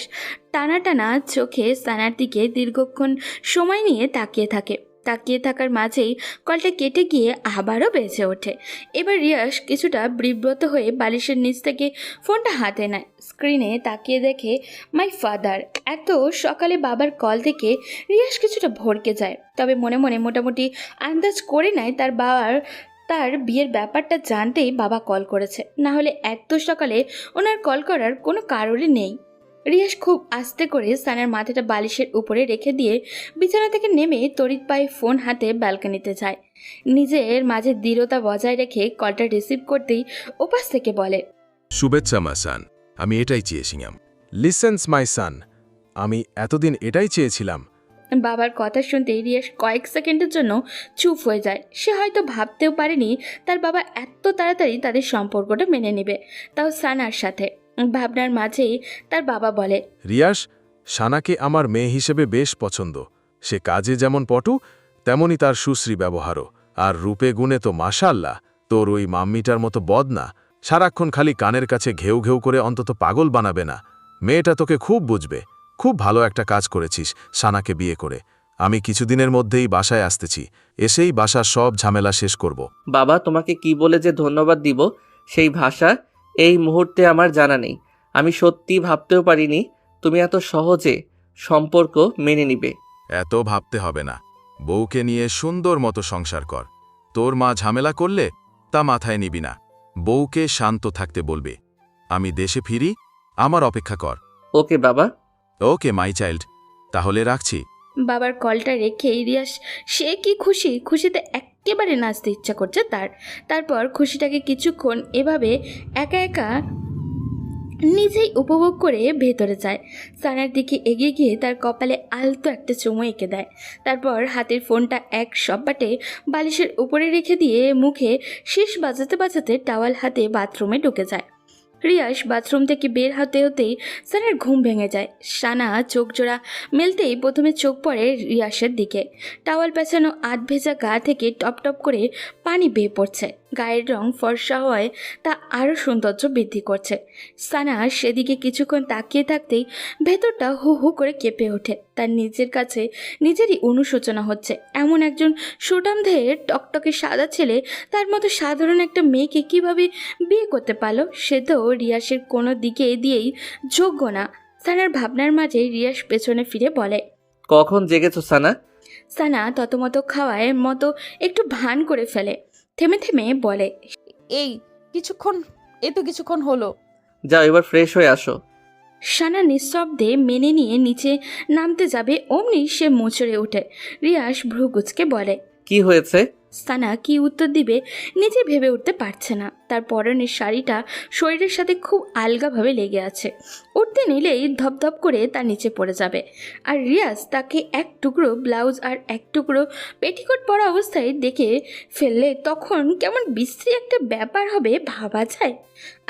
টানা টানা চোখে সানার দিকে দীর্ঘক্ষণ সময় নিয়ে তাকিয়ে থাকে। তাকিয়ে থাকার মাঝেই কলটা কেটে গিয়ে আবারও বেজে ওঠে। এবার রিয়াস কিছুটা বিব্রত হয়ে বালিশের নিচ থেকে ফোনটা হাতে নেয়। স্ক্রিনে তাকিয়ে দেখে মাই ফাদার। এত সকালে বাবার কল থেকে রিয়াস কিছুটা ভড়কে যায়, তবে মনে মনে মোটামুটি আন্দাজ করে নেয় তার বিয়ের ব্যাপারটা জানতেই বাবা কল করেছে, না হলে এত সকালে ওনার কল করার কোনো কারণই নেই। রিয়াস খুব আস্তে করে সানার মাথাটা বালিশের উপরে রেখে দিয়ে বিছানা থেকে নেমে তড়িৎ পায়ে ফোন হাতে ব্যালকনিতে যায়। নিজের মাঝে দৃঢ়তা বজায় রেখে কলটা রিসিভ করতেই ওপাশ থেকে বলে, শুভেচ্ছা মা সান, আমি এটাই চেয়েছিলাম। লিসেন্স মাই সান, আমি এতদিন এটাই চেয়েছিলাম। বাবার কথা শুনতেই রিয়াস কয়েক সেকেন্ডের জন্য চুপ হয়ে যায়। সে হয়তো ভাবতেও পারেনি তার বাবা এত তাড়াতাড়ি তাদের সম্পর্কটা মেনে নেবে, তাও সানার সাথে। ভাবনার মাঝেই তার বাবা বলে, রিয়াস, সানাকে আমার মেয়ে হিসেবে বেশ পছন্দ। সে কাজে যেমন পটু, তেমনি তার সুশ্রী ব্যবহারও। আর রূপে গুণে তো মাশাআল্লাহ, তোর ওই মাম্মিটার মতো বদ না। সারাক্ষণ খালি কানের কাছে ঘেউ ঘেউ করে অন্তত পাগল বানাবে না। মেয়েটা তোকে খুব বুঝবে। খুব ভালো একটা কাজ করেছিস সানাকে বিয়ে করে। আমি কিছুদিনের মধ্যেই বাসায় আসতেছি, এসেই বাসার সব ঝামেলা শেষ করব। বাবা, তোমাকে কি বলে যে ধন্যবাদ দিব সেই ভাষা এই মুহূর্তে আমার জানা নেই। আমি সত্যি ভাবতেও পারিনি তুমি এত সহজে সম্পর্ক মেনে নিবে। এত ভাবতে হবে না, বউকে নিয়ে সুন্দর মতো সংসার কর। তোর মা ঝামেলা করলে তা মাথায় নিবি না, বউকে শান্ত থাকতে বলবে। আমি দেশে ফিরি, আমার অপেক্ষা কর। ওকে বাবা। ওকে মাই চাইল্ড, তাহলে রাখছি। বাবার কলটা রেখে রিয়াস সে কি খুশিতে একেবারে নাচতে ইচ্ছা করছে তারপর খুশিটাকে কিছুক্ষণ এভাবে একা একা নিজেই উপভোগ করে ভেতরে যায়। সানার দিকে এগিয়ে গিয়ে তার কপালে আলতো একটা চুমু এঁকে দেয়। তারপর হাতের ফোনটা এক সব্বাটে বালিশের উপরে রেখে দিয়ে মুখে শেষ বাজাতে বাজাতে টাওয়াল হাতে বাথরুমে ঢুকে যায়। রিয়াস বাথরুম থেকে বের হতেই সানার ঘুম ভেঙে যায়। সানা চোখ জোড়া মেলতেই প্রথমে চোখ পড়ে রিয়াসের দিকে। টাওয়াল পেঁচানো আধ ভেজা গা থেকে টপ টপ করে পানি বেয়ে পড়ছে। গায়ের রং ফর্সা হওয়ায় তা আরও সৌন্দর্য বৃদ্ধি করছে। সানা সেদিকে কিছুক্ষণ তাকিয়ে থাকতেই ভেতরটা হু হু করে কেঁপে ওঠে। তার নিজের কাছে নিজেরই অনুশোচনা হচ্ছে। এমন একজন সুঠামদেহের টকটকে সাদা ছেলে তার মতো সাধারণ একটা মেয়েকে কিভাবে বিয়ে করতে পারলো? সে তো রিয়াসের কোনো দিকে দিয়েই যোগ্য না। সানার ভাবনার মাঝে রিয়াস পেছনে ফিরে বলে, কখন জেগেছো সানা? সানা ততমতো খাওয়ায় মতো একটু ভান করে ফেলে। থেমে থেমে বলে, এই কিছুক্ষণ হলো। যাও এবার ফ্রেশ হয়ে আসো। সানা নিঃশব্দে মেনে নিয়ে নিচে নামতে যাবে, অমনি সে মোচড়ে ওঠে। রিয়াস ভ্রু কুঁচকে বলে, কি হয়েছে? সানা কি উত্তর দিবে নিজে ভেবে উঠতে পারছে না। তার পরনের শাড়িটা শরীরের সাথে খুব আলগাভাবে লেগে আছে। উঠতে নিলেই ধপধপ করে তার নিচে পড়ে যাবে। আর রিয়াজ তাকে এক টুকরো ব্লাউজ আর এক টুকরো পেটিকোট পরা অবস্থায় দেখে ফেললে তখন কেমন বিশ্রী একটা ব্যাপার হবে ভাবা যায়।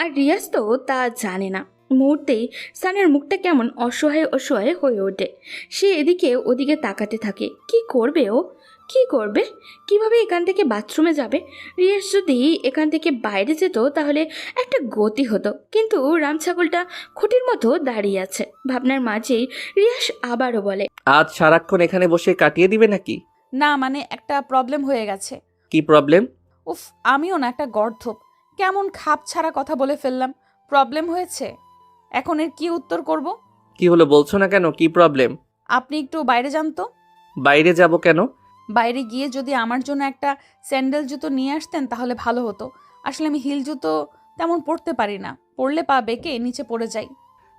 আর রিয়াজ তো তা জানে না। মুহূর্তেই সানার মুখটা কেমন অসহায় অসহায় হয়ে ওঠে। সে এদিকে ওদিকে তাকাতে থাকে। কি করবে ও? কি করবে? কিভাবে এখান থেকে বাথরুমে যাবে? রিয়াস যদি এখান থেকে বাইরে যেত তাহলে একটা গতি হতো, কিন্তু রামছাগলটা খুঁটির মতো দাঁড়িয়ে আছে। ভাবনার মাঝেই রিয়াস আবারও বলে, আজ সারাক্ষণ এখানে বসে কাটিয়ে দিবে নাকি? না মানে একটা প্রবলেম হয়ে গেছে। কি প্রবলেম? উফ, আমিও না একটা গর্ধপ, কেমন খাপ ছাড়া কথা বলে ফেললাম। প্রবলেম হয়েছে, এখন এর কি উত্তর করব? কি হলো বলছো না কেন? কি প্রবলেম? আপনি একটু বাইরে যান তো। বাইরে যাব কেন? বাইরে গিয়ে যদি আমার জন্য একটা স্যান্ডেল জুতো নিয়ে আসতেন তাহলে ভালো হতো। আসলে আমি হিল জুতো তেমন পরতে পারি না, পরলে পা বেঁকে নিচে পড়ে যাই।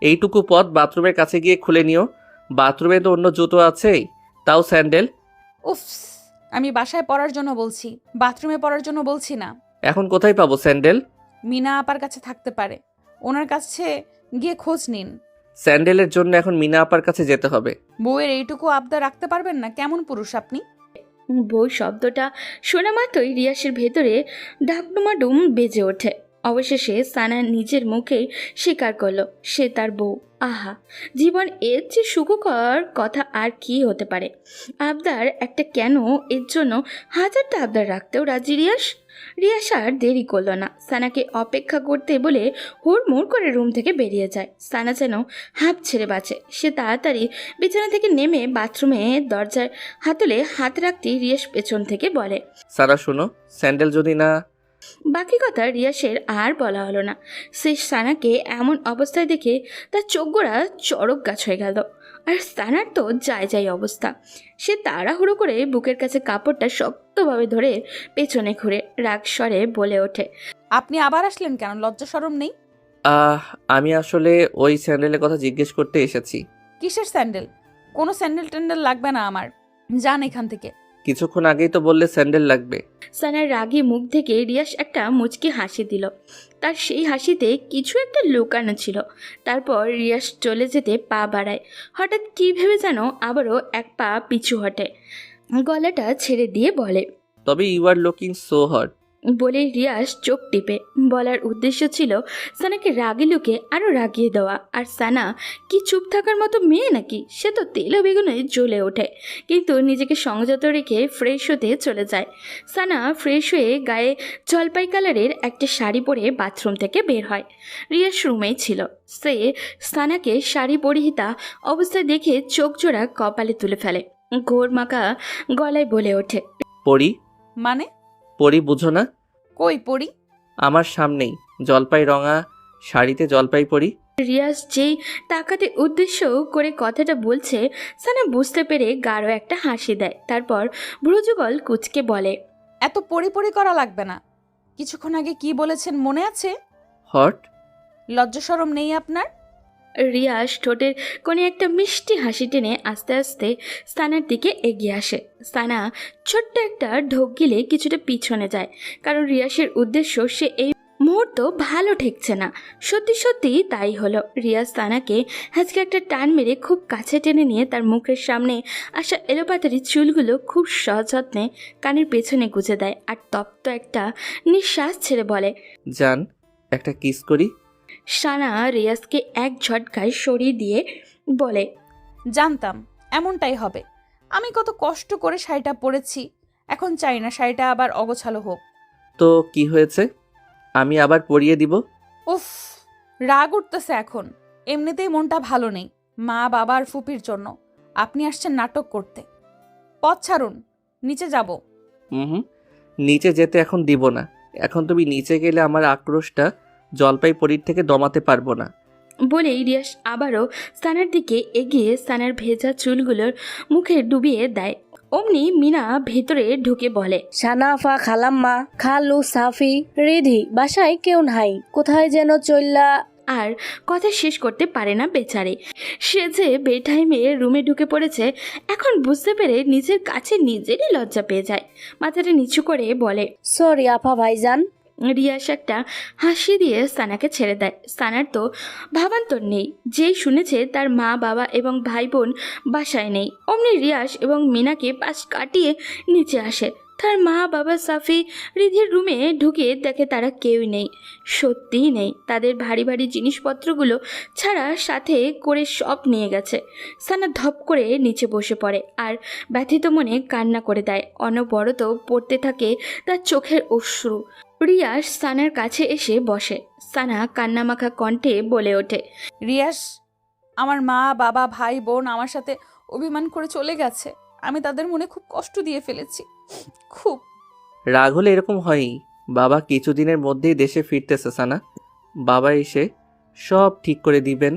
এইটুকু পথ বাথরুমের কাছে গিয়ে খুলে নিও। বাথরুমে তো অন্য জুতো আছেই, তাও স্যান্ডেল। উফ, আমি বাসায় পরার জন্য বলছি, বাথরুমে পরার জন্য বলছি না। এখন কোথায় পাবো স্যান্ডেল? মিনা আপার কাছে থাকতে পারে, ওনার কাছে গিয়ে খোঁজ নিন। স্যান্ডেলের জন্য এখন মিনা আপার কাছে যেতে হবে? বউয়ের এইটুকু আবদার রাখতে পারবেন না? কেমন পুরুষ আপনি? বউ শব্দটা শোনা মাত্রই রিয়াসের ভেতরে ডাকডুমাডুম বেজে ওঠে। অবশেষে সানা নিজের মুখে স্বীকার করলো সে তার বউ। আহা, জীবন এর চেয়ে সুখকর কথা আর কি হতে পারে? আবদার একটা কেন, এর জন্য হাজারটা আবদার রাখতেও রাজি রিয়াস। রিয়াস আর দেরি করলো না, সানাকে অপেক্ষা করতে বলে হুড়মুড় করে রুম থেকে বেরিয়ে যায়। সানা যেন হাঁপ ছেড়ে বাঁচে। সে তাড়াতাড়ি বিছানা থেকে নেমে বাথরুমে দরজার হাতলে হাত রাখতেই রিয়াস পেছন থেকে বলে, সারা শোনো, স্যান্ডেল যদি না। বাকি কথা রিয়াসের আর বলা হলো না। সে সানাকে এমন অবস্থায় দেখে তার চোখগোড়া চড়ক গাছ হয়ে গেল। আর সানার তো যায় অবস্থা। সে তাড়াহুড়ো করে বুকের কাছে কাপড়টা শক্তভাবে ধরে পেছনে ঘুরে রাগ স্বরে বলে ওঠে, আপনি আবার আসলেন কেন? লজ্জা শরম নেই? আমি আসলে ওই স্যান্ডেলের কথা জিজ্ঞেস করতে এসেছি। কিসের স্যান্ডেল? কোনো স্যান্ডেল ট্যান্ডেল লাগবে না আমার, যান এখান থেকে। কিছুক্ষণ আগেই তো বললে স্যান্ডেল লাগবে। সানার রাগী মুখ থেকে রিয়াস একটা মুচকি হাসি দিল। তার সেই হাসিতে কিছু একটা লুকানো ছিল। তারপর রিয়াস চলে যেতে পা বাড়ায়। হঠাৎ কী ভেবে যেন আবারও এক পা পিছু হটে, গলাটা ছেড়ে দিয়ে বলে, তবে you are looking so hot. বলে রিয়াস চোখ টিপে বলার উদ্দেশ্য ছিল সানাকে রাগে লুকে আরও রাগিয়ে দেওয়া। আর সানা কি চুপ থাকার মতো মেয়ে নাকি? সে তো তেলে বেগুনে জ্বলে ওঠে, কিন্তু নিজেকে সংযত রেখে ফ্রেশ হতে চলে যায়। সানা ফ্রেশ হয়ে গায়ে জলপাই কালারের একটা শাড়ি পরে বাথরুম থেকে বের হয়। রিয়াস রুমেই ছিল। সে সানাকে শাড়ি পরিহিতা অবস্থায় দেখে চোখ জোড়া কপালে তুলে ফেলে। ঘোর মাখা গলায় বলে ওঠে, পরি? মানে? পরি বুঝো না? কই পড়ি? আমার সামনেই জলপাই রঙা শাড়িতে জলপাই পরি। রিয়াজ যেই তাকাতে উদ্দেশ্য করে কথাটা বলছে, সানা বুঝতে পেরে গাঢ় একটা হাসি দেয়। তারপর ভ্রুযুগল কুচকে বলে, এত পরি করা লাগবে না। কিছুক্ষণ আগে কি বলেছেন মনে আছে? হট? লজ্জা শরম নেই আপনার? রিয়াজ ঠোঁটের কোণে একটা মিষ্টি হাসি টেনে আস্তে আস্তে সানার দিকে এগিয়ে আসে। সানা ছোট্ট একটা ঢোক গিলে কিছুটা পিছনে যায়, কারণ রিয়াসের উদ্দেশ্য সে এই মুহূর্ত ভালো ঠেকছে না। সত্যি সত্যি তাই হলো। রিয়াজ সানাকে আজকে একটা টান মেরে খুব কাছে টেনে নিয়ে তার মুখের সামনে আসা এলোপাতারি চুলগুলো খুব সযত্নে কানের পেছনে গুজে দেয়, আর তপ্ত একটা নিঃশ্বাস ছেড়ে বলে, জান, একটা কিস করি। সানা রিয়াজকে এক ঝটকায় সরিয়ে দিয়ে বলে, জানতাম এমনটাই হবে। আমি কত কষ্ট করে শাড়িটা পরেছি, এখন চাই না শাড়িটা আবার অগোছালো হোক। তো কি হয়েছে? আমি আবার পরিয়ে দিব। উফ, রাগ উঠতেছে এখন। এমনিতেই মনটা ভালো নেই মা বাবা আর ফুপির জন্য। আপনি আসছেন নাটক করতে। পথ ছাড়ুন, নিচে যাব। হুম, নিচে যেতে এখন দিব না। এখন তুমি নিচে গেলে আমার আক্রোশটা জলপাই পরির থেকে দমাতে পারবো না। বলেই রিয়াস আবারও সানার দিকে এগিয়ে সানার ভেজা চুলগুলোর মুখে ডুবিয়ে দেয়। অমনি মিনা ভেতরে ঢুকে বলে, সানাফা, খালাম্মা, খালু, সাফি, রিধি বাসায় কেউ নাই, কোথায় যেন চললা। আর কথা শেষ করতে পারে না বেচারে। সে যে বেটাইমে রুমে ঢুকে পড়েছে এখন বুঝতে পেরে নিজের কাছে নিজেরই লজ্জা পেয়ে যায়। মাথাটা নিচু করে বলে, সরি আপা ভাইজান। রিয়াস একটা হাসি দিয়ে সানাকে ছেড়ে দেয়। সানার তো ভাবান্তর নেই, যেই শুনেছে তার মা বাবা এবং ভাই বোন বাসায় নেই। অমনি রিয়াস এবং মিনাকে পাশ কাটিয়ে নিচে আসে। তার মা বাবা সাফি রিধির রুমে ঢুকে দেখে তারা কেউই নেই, সত্যিই নেই। তাদের ভারী ভারী জিনিসপত্রগুলো ছাড়া সাথে করে সব নিয়ে গেছে। সানা ধপ করে নিচে বসে পড়ে আর ব্যথিত মনে কান্না করে দেয়। অনবরত পড়তে থাকে তার চোখের অশ্রু। রিয়াস সানার কাছে এসে বসে। সানা কান্নামাখা কণ্ঠে বলে ওঠে, রিয়াস, আমার মা বাবা ভাই বোন আমার সাথে অভিমান করে চলে গেছে। আমি তাদের মনে খুব কষ্ট দিয়ে ফেলেছি, খুব। রাগ হলে এরকম হয়ই। বাবা কিছুদিনের মধ্যেই দেশে ফিরতেছে সানা। বাবা এসে সব ঠিক করে দিবেন।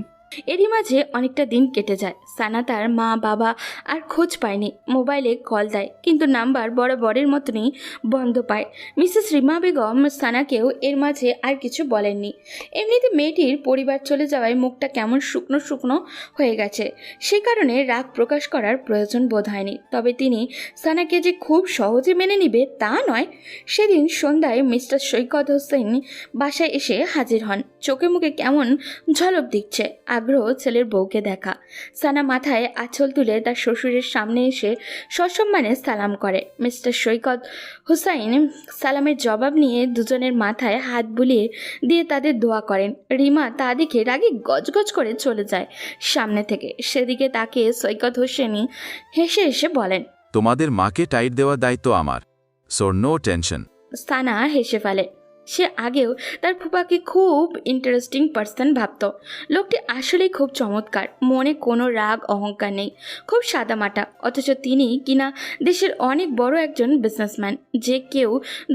এরই মাঝে অনেকটা দিন কেটে যায়। সানা তার মা বাবা আর খোঁজ পায়নি। মোবাইলে কল দেয় কিন্তু নাম্বার বরাবরের মতনই বন্ধ পায়। মিসেস রিমা বেগম সানাকেও এর মাঝে আর কিছু বলেননি। এমনিতে মেয়েটির পরিবার চলে যাওয়ায় মুখটা কেমন শুকনো শুকনো হয়ে গেছে, সে কারণে রাগ প্রকাশ করার প্রয়োজন বোধ হয়নি। তবে তিনি সানাকে যে খুব সহজে মেনে নিবে তা নয়। সেদিন সন্ধ্যায় মিস্টার সৈকত হোসেন বাসায় এসে হাজির হন। চোখে মুখে কেমন ঝলক দিচ্ছে আগ্রহ ছেলের বউকে দেখা। সানা মাথায় আঁচল তুলে তার শ্বশুরের সামনে এসে সসম্মানে সালাম করে। মিস্টার সৈকত হুসাইন সালামের জবাব নিয়ে দুজনের মাথায় হাত বুলিয়ে দিয়ে তাদের দোয়া করেন। রিমা তা দেখে রাগে গজগজ করে চলে যায় সামনে থেকে। সেদিকে তাকিয়ে সৈকত হোসেনই হেসে হেসে বলেন, তোমাদের মাকে টাইট দেওয়ার দায়িত্ব আমার, সো নো টেনশন। সানা হেসে ফেলে। সে আগেও তার ফুপাকে খুব ইন্টারেস্টিং পার্সন ভাবত। লোকটি আসলেই খুব চমৎকার, মনে কোনো রাগ অহংকার নেই, খুব সাদামাটা। অথচ তিনি কিনা দেশের অনেক বড় একজন বিজনেসম্যান, যে কেউ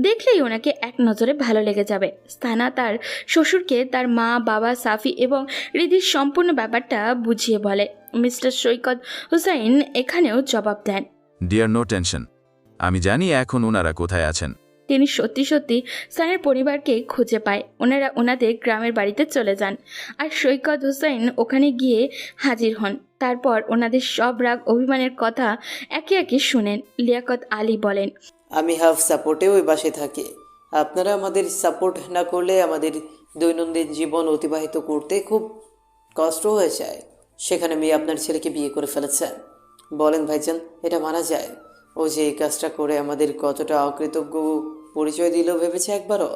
দেখলেই ওনাকে এক নজরে ভালো লেগে যাবে। সানা তার শ্বশুরকে তার মা বাবা সাফি এবং রিধির সম্পূর্ণ ব্যাপারটা বুঝিয়ে বলে। মিস্টার সৈকত হুসাইন এখানেও জবাব দেন, ডিয়ার নো টেনশন, আমি জানি এখন ওনারা কোথায় আছেন। তিনি সত্যি সত্যি সানের পরিবারকে খুঁজে পায়। ওনারা ওনাদের গ্রামের বাড়িতে চলে যান আর সৈকত হোসেন ওখানে গিয়ে হাজির হন। তারপর ওনাদের সব রাগ অভিমানের কথা একে একে শুনেন। লিয়াকত আলী বলেন, আমি হাফ সাপোর্টে ওই বাসে থাকি। আপনারা আমাদের সাপোর্ট না করলে আমাদের দৈনন্দিন জীবন অতিবাহিত করতে খুব কষ্ট হয়ে যায়। সেখানে মেয়ে আপনার ছেলেকে বিয়ে করে ফেলেছেন। বলেন ভাইজান, এটা মানা যায়? ও যে এই কাজটা করে আমাদের কতটা অকৃতজ্ঞ পরিচয় দিল ভেবেছে একবারও?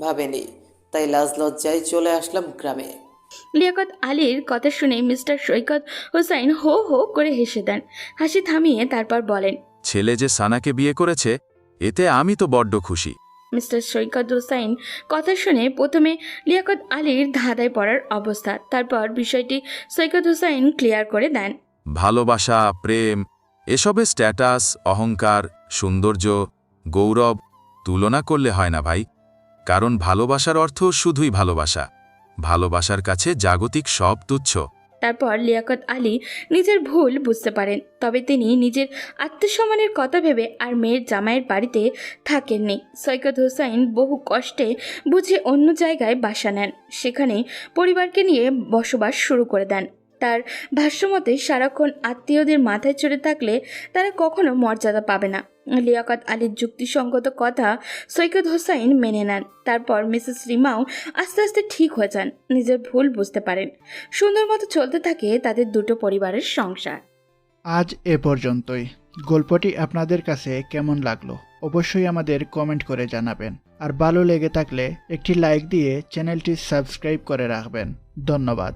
ভাবেনি। তাই লাজ লজ্জায় চলে আসলাম গ্রামে। লিয়াকত আলীর কথা শুনে মিস্টার সৈকত হোসাইন হো হো করে হেসে দেন। হাসি থামিয়ে তারপর বলেন, ছেলে যে সানাকে বিয়ে করেছে এতে আমি তো বড্ড খুশি। মিস্টার সৈকত হোসাইন কথা শুনে প্রথমে লিয়াকত আলীর ধাঁধায় পড়ার অবস্থা, তারপর বিষয়টি সৈকত হোসাইন ক্লিয়ার করে দেন। ভালোবাসা, প্রেম, এসবের স্ট্যাটাস, অহংকার, সৌন্দর্য, গৌরব তুলনা করলে হয় না ভাই। কারণ ভালোবাসার অর্থ শুধুই ভালোবাসা। ভালোবাসার কাছে জাগতিক সব তুচ্ছ। তারপর লিয়াকত আলী নিজের ভুল বুঝতে পারেন। তবে তিনি নিজের আত্মসম্মানের কথা ভেবে আর মেয়ের জামাইয়ের বাড়িতে থাকেননি। সৈকত হোসাইন বহু কষ্টে বুঝে অন্য জায়গায় বাসা নেন। সেখানে পরিবারকে নিয়ে বসবাস শুরু করে দেন। তার ভাষ্যমতে সারাক্ষণ আত্মীয়দের মাথায় চড়ে থাকলে তারা কখনো মর্যাদা পাবে না। লিয়াকত আলীর যুক্তিসঙ্গত কথা সৈকত হোসাইন মেনে নেন। তারপর মিসেস রিমাও আস্তে আস্তে ঠিক হয়ে যান, নিজের ভুল বুঝতে পারেন। সুন্দর মতো চলতে থাকে তাদের দুটো পরিবারের সংসার। আজ এ পর্যন্তই। গল্পটি আপনাদের কাছে কেমন লাগলো অবশ্যই আমাদের কমেন্ট করে জানাবেন। আর ভালো লেগে থাকলে একটি লাইক দিয়ে চ্যানেলটি সাবস্ক্রাইব করে রাখবেন। ধন্যবাদ।